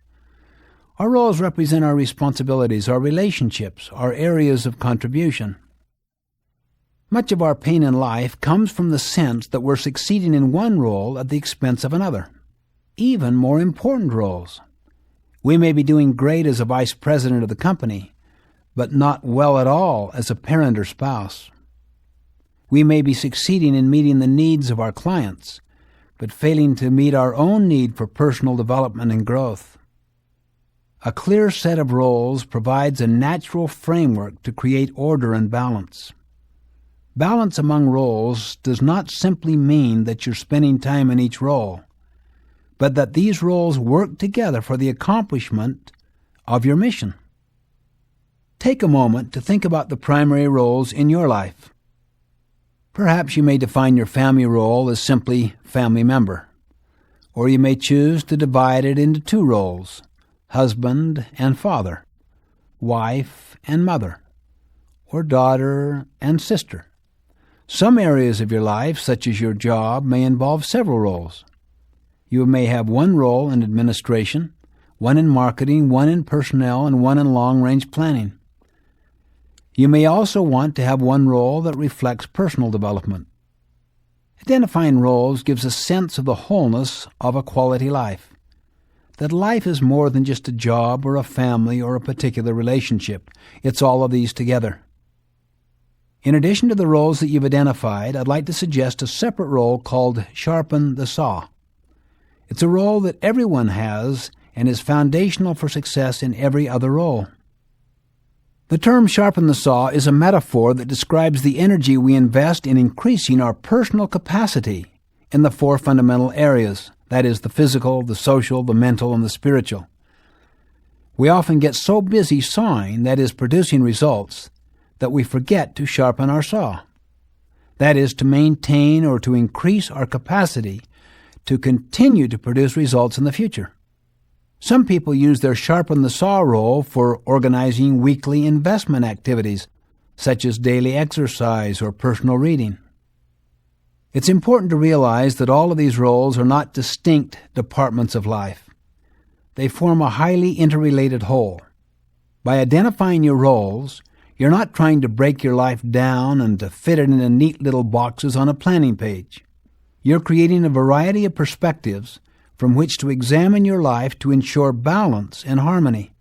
Our roles represent our responsibilities, our relationships, our areas of contribution. Much of our pain in life comes from the sense that we're succeeding in one role at the expense of another, even more important roles. We may be doing great as a vice president of the company, but not well at all as a parent or spouse. We may be succeeding in meeting the needs of our clients, but failing to meet our own need for personal development and growth. A clear set of roles provides a natural framework to create order and balance. Balance among roles does not simply mean that you're spending time in each role, but that these roles work together for the accomplishment of your mission. Take a moment to think about the primary roles in your life. Perhaps you may define your family role as simply family member, or you may choose to divide it into two roles, husband and father, wife and mother, or daughter and sister. Some areas of your life, such as your job, may involve several roles. You may have one role in administration, one in marketing, one in personnel, and one in long-range planning. You may also want to have one role that reflects personal development. Identifying roles gives a sense of the wholeness of a quality life, that life is more than just a job or a family or a particular relationship. It's all of these together. In addition to the roles that you've identified, I'd like to suggest a separate role called sharpen the saw. It's a role that everyone has and is foundational for success in every other role. The term sharpen the saw is a metaphor that describes the energy we invest in increasing our personal capacity in the four fundamental areas, that is, the physical, the social, the mental, and the spiritual. We often get so busy sawing, that is, producing results, that we forget to sharpen our saw, that is, to maintain or to increase our capacity to continue to produce results in the future. Some people use their sharpen the saw role for organizing weekly investment activities, such as daily exercise or personal reading. It's important to realize that all of these roles are not distinct departments of life. They form a highly interrelated whole. By identifying your roles, you're not trying to break your life down and to fit it into neat little boxes on a planning page. You're creating a variety of perspectives from which to examine your life to ensure balance and harmony.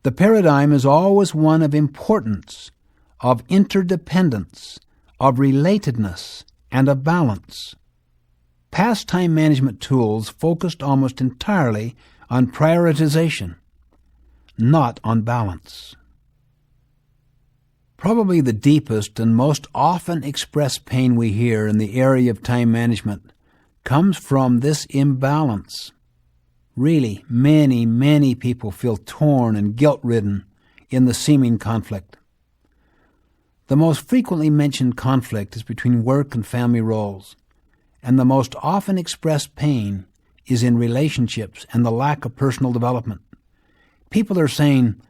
The paradigm is always one of importance, of interdependence, of relatedness, and of balance. Past time management tools focused almost entirely on prioritization, not on balance. Probably the deepest and most often expressed pain we hear in the area of time management comes from this imbalance. Really, many people feel torn and guilt-ridden in the seeming conflict. The most frequently mentioned conflict is between work and family roles, and the most often expressed pain is in relationships and the lack of personal development. People are saying,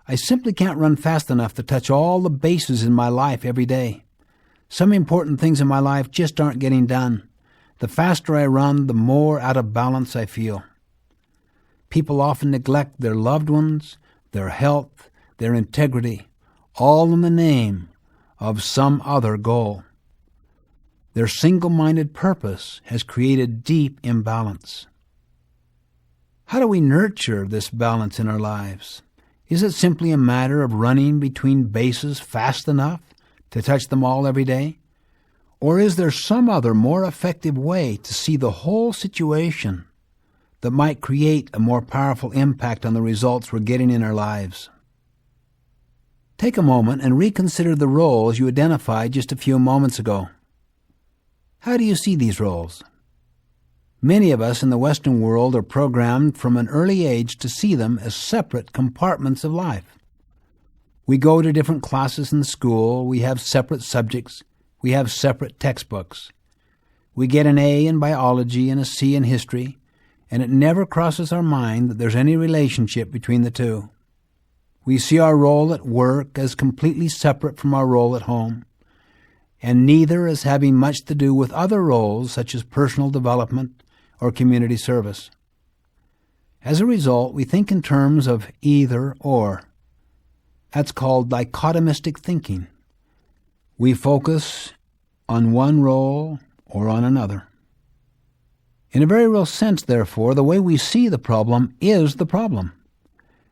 I simply can't run fast enough to touch all the bases in my life every day. Some important things in my life just aren't getting done. The faster I run, the more out of balance I feel. People often neglect their loved ones, their health, their integrity, all in the name of some other goal. Their single-minded purpose has created deep imbalance. How do we nurture this balance in our lives? Is it simply a matter of running between bases fast enough to touch them all every day? Or is there some other more effective way to see the whole situation that might create a more powerful impact on the results we're getting in our lives? Take a moment and reconsider the roles you identified just a few moments ago. How do you see these roles? Many of us in the Western world are programmed from an early age to see them as separate compartments of life. We go to different classes in school, we have separate subjects, we have separate textbooks. We get an A in biology and a C in history, and it never crosses our mind that there's any relationship between the two. We see our role at work as completely separate from our role at home, and neither as having much to do with other roles such as personal development or community service. As a result, we think in terms of either or. That's called dichotomistic thinking. We focus on one role or on another. In a very real sense, therefore, the way we see the problem is the problem.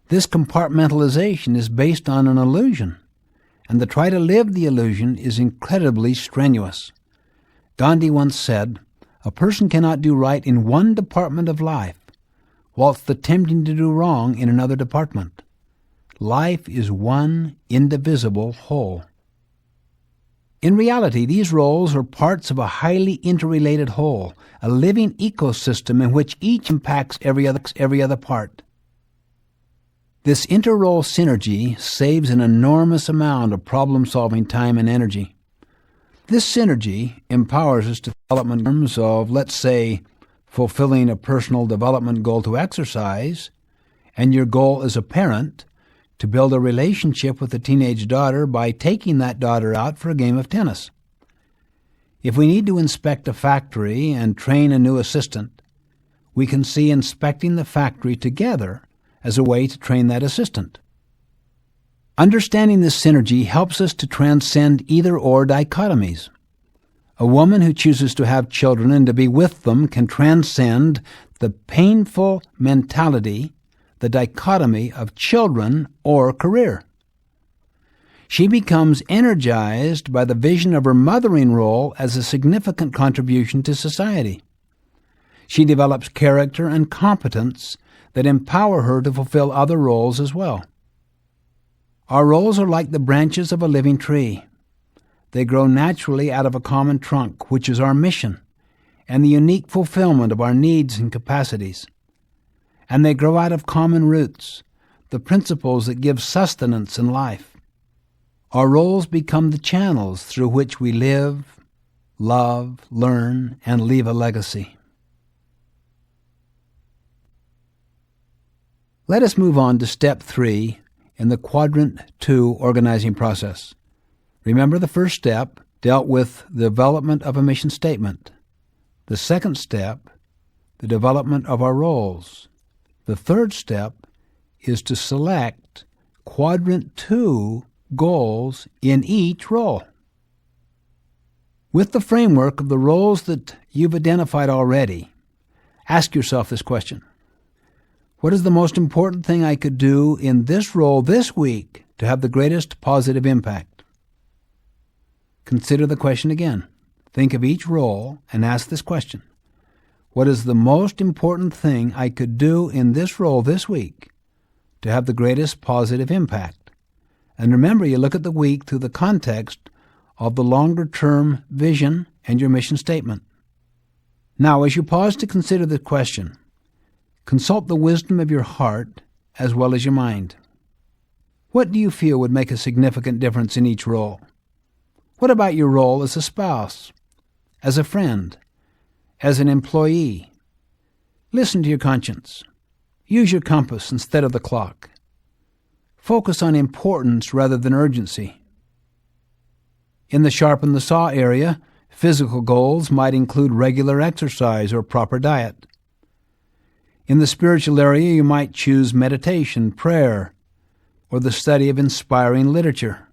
This compartmentalization is based on an illusion, and to try to live the illusion is incredibly strenuous. Gandhi once said, "A person cannot do right in one department of life whilst attempting to do wrong in another department. Life is one indivisible whole." In reality, these roles are parts of a highly interrelated whole, a living ecosystem in which each impacts every other part. This inter-role synergy saves an enormous amount of problem-solving time and energy. This synergy empowers us to develop in terms of, let's say, fulfilling a personal development goal to exercise, and your goal as a parent to build a relationship with a teenage daughter by taking that daughter out for a game of tennis. If we need to inspect a factory and train a new assistant, we can see inspecting the factory together as a way to train that assistant. Understanding this synergy helps us to transcend either-or dichotomies. A woman who chooses to have children and to be with them can transcend the painful mentality, the dichotomy of children or career. She becomes energized by the vision of her mothering role as a significant contribution to society. She develops character and competence that empower her to fulfill other roles as well. Our roles are like the branches of a living tree. They grow naturally out of a common trunk, which is our mission, and the unique fulfillment of our needs and capacities. And they grow out of common roots, the principles that give sustenance in life. Our roles become the channels through which we live, love, learn, and leave a legacy. Let us move on to step 3 in the Quadrant 2 organizing process. Remember, the first step dealt with the development of a mission statement. The second step, the development of our roles. The third step is to select Quadrant 2 goals in each role. With the framework of the roles that you've identified already, ask yourself this question. What is the most important thing I could do in this role this week to have the greatest positive impact? Consider the question again. Think of each role and ask this question. What is the most important thing I could do in this role this week to have the greatest positive impact? And remember, you look at the week through the context of the longer-term vision and your mission statement. Now, as you pause to consider the question, consult the wisdom of your heart as well as your mind. What do you feel would make a significant difference in each role? What about your role as a spouse, as a friend, as an employee? Listen to your conscience. Use your compass instead of the clock. Focus on importance rather than urgency. In the sharpen the saw area, physical goals might include regular exercise or proper diet. In the spiritual area, you might choose meditation, prayer, or the study of inspiring literature.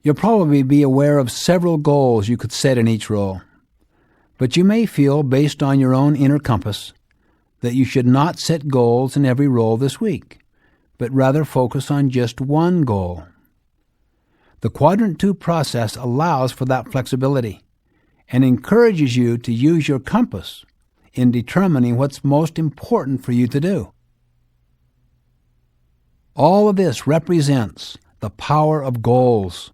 You'll probably be aware of several goals you could set in each role, but you may feel, based on your own inner compass, that you should not set goals in every role this week, but rather focus on just one goal. The Quadrant 2 process allows for that flexibility and encourages you to use your compass in determining what's most important for you to do. All of this represents the power of goals.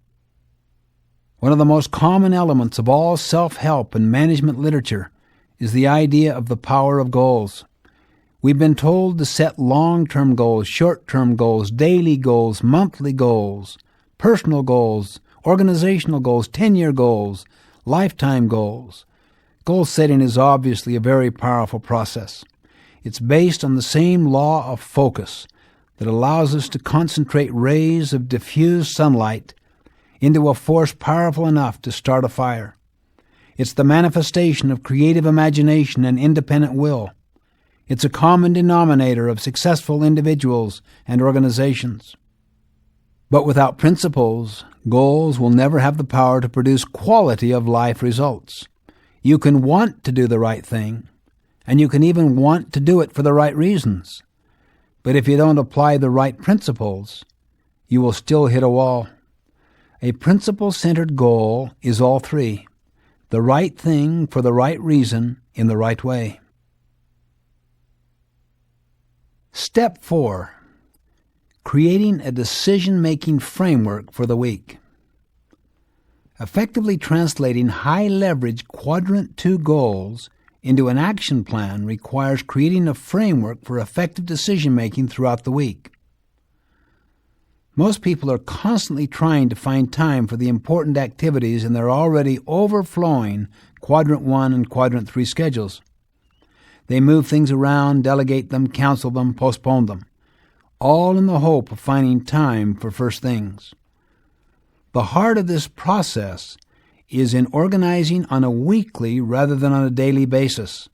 One of the most common elements of all self-help and management literature is the idea of the power of goals. We've been told to set long-term goals, short-term goals, daily goals, monthly goals, personal goals, organizational goals, 10-year goals, lifetime goals. Goal setting is obviously a very powerful process. It's based on the same law of focus that allows us to concentrate rays of diffused sunlight into a force powerful enough to start a fire. It's the manifestation of creative imagination and independent will. It's a common denominator of successful individuals and organizations. But without principles, goals will never have the power to produce quality of life results. You can want to do the right thing, and you can even want to do it for the right reasons. But if you don't apply the right principles, you will still hit a wall. A principle-centered goal is all three: the right thing for the right reason in the right way. Step 4. Creating a decision-making framework for the week. Effectively translating high-leverage Quadrant 2 goals into an action plan requires creating a framework for effective decision-making throughout the week. Most people are constantly trying to find time for the important activities in their already overflowing Quadrant 1 and Quadrant 3 schedules. They move things around, delegate them, cancel them, postpone them, all in the hope of finding time for first things. The heart of this process is in organizing on a weekly rather than on a daily basis.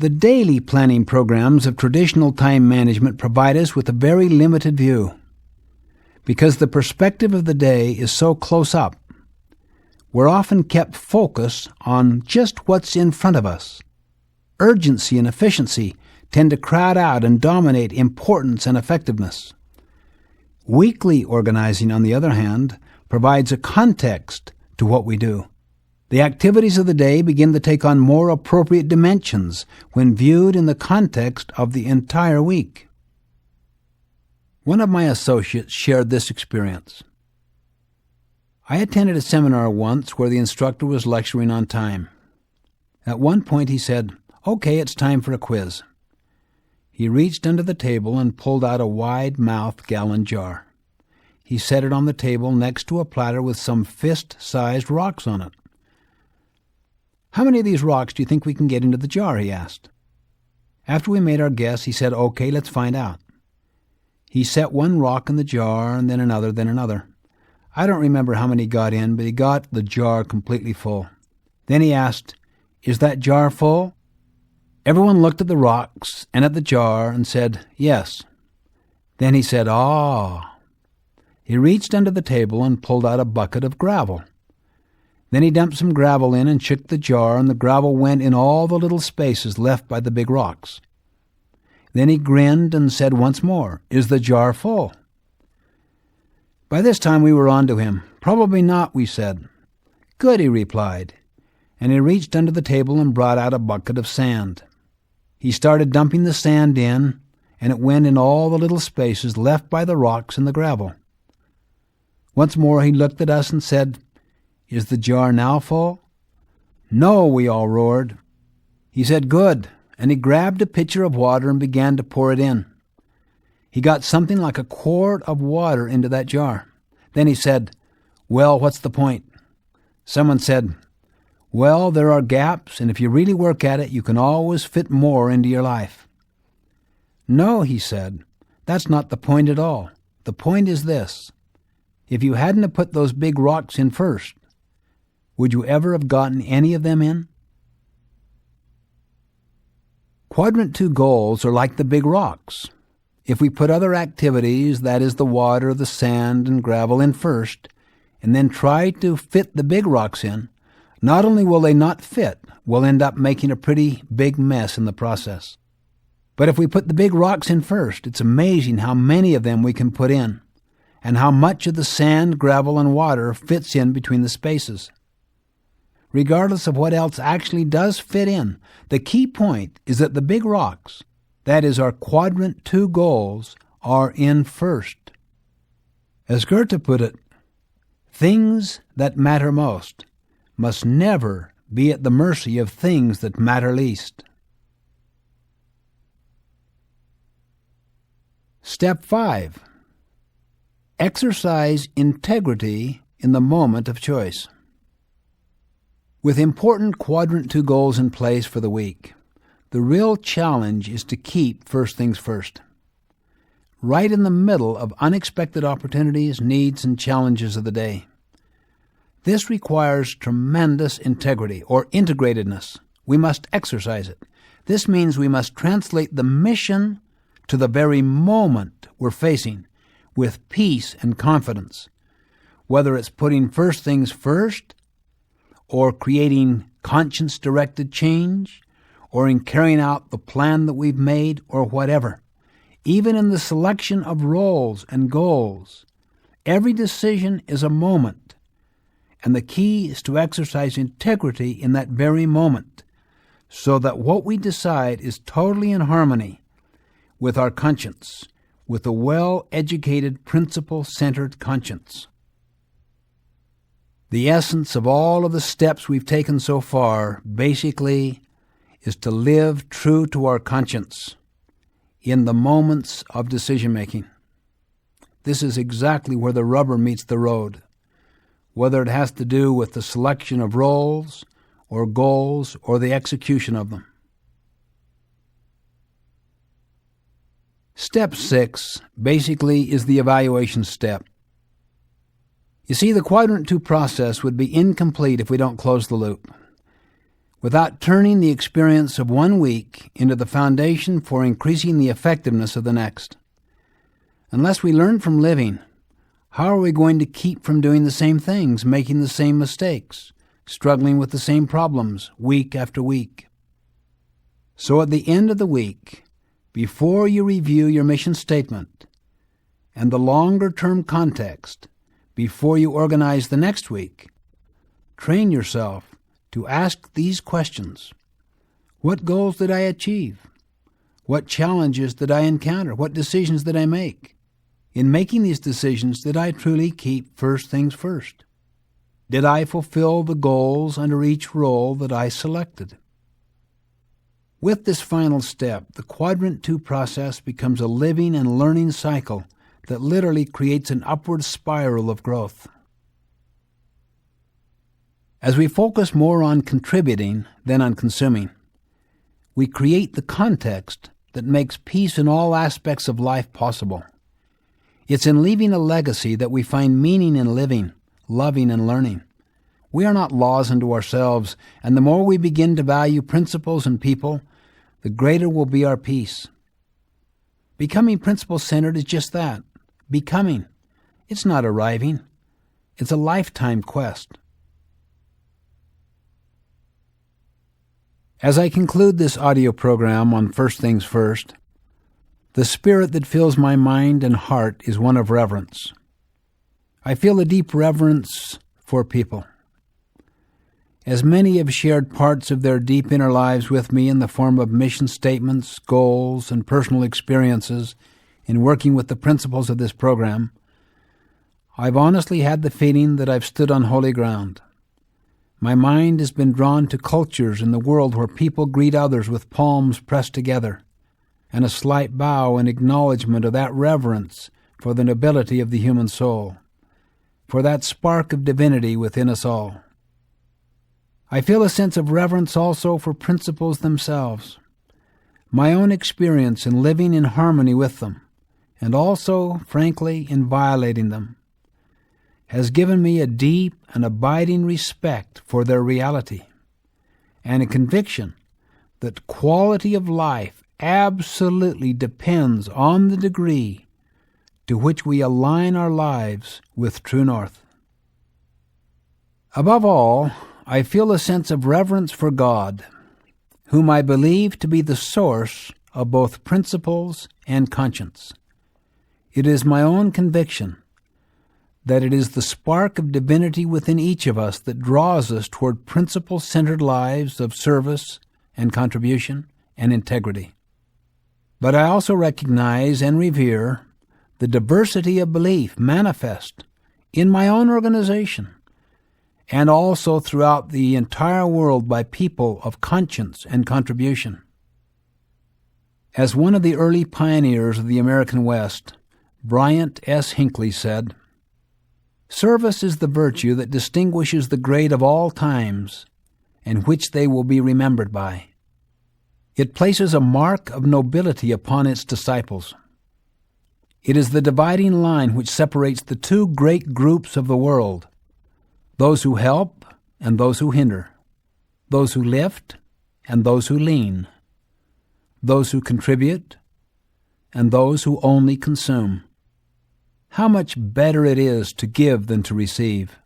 The daily planning programs of traditional time management provide us with a very limited view. Because the perspective of the day is so close up, we're often kept focused on just what's in front of us. Urgency and efficiency tend to crowd out and dominate importance and effectiveness. Weekly organizing, on the other hand, provides a context to what we do. The activities of the day begin to take on more appropriate dimensions when viewed in the context of the entire week. One of my associates shared this experience. I attended a seminar once where the instructor was lecturing on time. At one point he said, "Okay, it's time for a quiz." He reached under the table and pulled out a wide-mouthed gallon jar. He set it on the table next to a platter with some fist-sized rocks on it. "How many of these rocks do you think we can get into the jar?" he asked. After we made our guess, he said, "Okay, let's find out." He set one rock in the jar, and then another, then another. I don't remember how many got in, but he got the jar completely full. Then he asked, "Is that jar full?" Everyone looked at the rocks and at the jar and said, "Yes." Then he said, "Ah." He reached under the table and pulled out a bucket of gravel. Then he dumped some gravel in and shook the jar, and the gravel went in all the little spaces left by the big rocks. Then he grinned and said once more, "Is the jar full?" By this time we were on to him. "Probably not," we said. "Good," he replied, and he reached under the table and brought out a bucket of sand. He started dumping the sand in, and it went in all the little spaces left by the rocks and the gravel. Once more he looked at us and said, "Is the jar now full?" "No," we all roared. He said, "Good," and he grabbed a pitcher of water and began to pour it in. He got something like a quart of water into that jar. Then he said, "Well, what's the point?" Someone said, "Well, there are gaps, and if you really work at it, you can always fit more into your life." "No," he said, "that's not the point at all. The point is this. If you hadn't have put those big rocks in first, would you ever have gotten any of them in?" Quadrant 2 goals are like the big rocks. If we put other activities, that is the water, the sand, and gravel in first, and then try to fit the big rocks in, not only will they not fit, we'll end up making a pretty big mess in the process. But if we put the big rocks in first, it's amazing how many of them we can put in, and how much of the sand, gravel, and water fits in between the spaces. Regardless of what else actually does fit in, the key point is that the big rocks, that is our Quadrant 2 goals, are in first. As Goethe put it, things that matter most must never be at the mercy of things that matter least. Step 5. Exercise integrity in the moment of choice. With important Quadrant 2 goals in place for the week, the real challenge is to keep first things first. Right in the middle of unexpected opportunities, needs, and challenges of the day. This requires tremendous integrity, or integratedness. We must exercise it. This means we must translate the mission to the very moment we're facing with peace and confidence, whether it's putting first things first, or creating conscience-directed change, or in carrying out the plan that we've made, or whatever. Even in the selection of roles and goals, every decision is a moment, and the key is to exercise integrity in that very moment, so that what we decide is totally in harmony with our conscience, with a well-educated, principle-centered conscience. The essence of all of the steps we've taken so far, basically, is to live true to our conscience in the moments of decision-making. this is exactly where the rubber meets the road, whether it has to do with the selection of roles or goals or the execution of them. Step 6 basically is the evaluation step. You see, the Quadrant 2 process would be incomplete if we don't close the loop, without turning the experience of one week into the foundation for increasing the effectiveness of the next. Unless we learn from living, how are we going to keep from doing the same things, making the same mistakes, struggling with the same problems week after week? So at the end of the week, before you review your mission statement and the longer-term context, before you organize the next week, train yourself to ask these questions. What goals did I achieve? What challenges did I encounter? What decisions did I make? In making these decisions, did I truly keep first things first? Did I fulfill the goals under each role that I selected? With this final step, the Quadrant 2 process becomes a living and learning cycle that literally creates an upward spiral of growth. As we focus more on contributing than on consuming, we create the context that makes peace in all aspects of life possible. It's in leaving a legacy that we find meaning in living, loving, and learning. We are not laws unto ourselves, and the more we begin to value principles and people, the greater will be our peace. Becoming principle-centered is just that, becoming. It's not arriving. It's a lifetime quest. As I conclude this audio program on First Things First, the spirit that fills my mind and heart is one of reverence. I feel a deep reverence for people. As many have shared parts of their deep inner lives with me in the form of mission statements, goals, and personal experiences in working with the principles of this program, I've honestly had the feeling that I've stood on holy ground. My mind has been drawn to cultures in the world where people greet others with palms pressed together and a slight bow in acknowledgement of that reverence for the nobility of the human soul, for that spark of divinity within us all. I feel a sense of reverence also for principles themselves, my own experience in living in harmony with them, and also, frankly, in violating them, has given me a deep and abiding respect for their reality, and a conviction that quality of life absolutely depends on the degree to which we align our lives with true north. Above all, I feel a sense of reverence for God, whom I believe to be the source of both principles and conscience. It is my own conviction that it is the spark of divinity within each of us that draws us toward principle-centered lives of service and contribution and integrity. But I also recognize and revere the diversity of belief manifest in my own organization and also throughout the entire world by people of conscience and contribution. As one of the early pioneers of the American West, Bryant S. Hinckley said, "Service is the virtue that distinguishes the great of all times and which they will be remembered by. It places a mark of nobility upon its disciples. It is the dividing line which separates the two great groups of the world, those who help and those who hinder, those who lift and those who lean, those who contribute and those who only consume. How much better it is to give than to receive.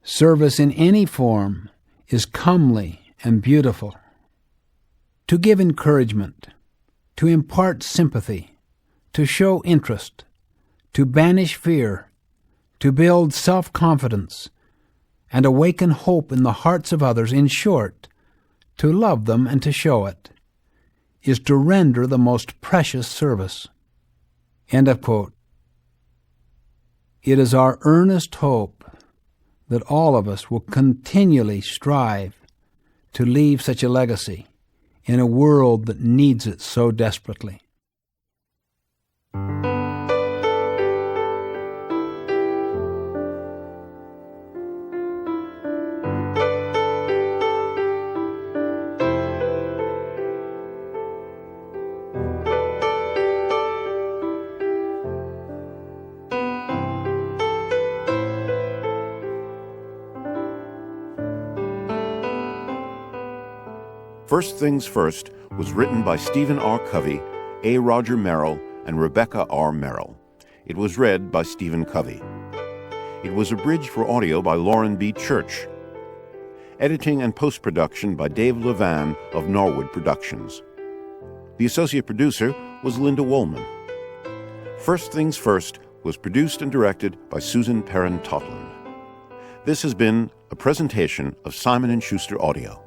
Service in any form is comely and beautiful. To give encouragement, to impart sympathy, to show interest, to banish fear, to build self-confidence, and awaken hope in the hearts of others, in short, to love them and to show it, is to render the most precious service." End of quote. It is our earnest hope that all of us will continually strive to leave such a legacy in a world that needs it so desperately. First Things First was written by Stephen R. Covey, A. Roger Merrill, and Rebecca R. Merrill. It was read by Stephen Covey. It was abridged for audio by Lauren B. Church. Editing and post-production by Dave Levan of Norwood Productions. The associate producer was Linda Woolman. First Things First was produced and directed by Susan Perrin-Totland. This has been a presentation of Simon & Schuster Audio.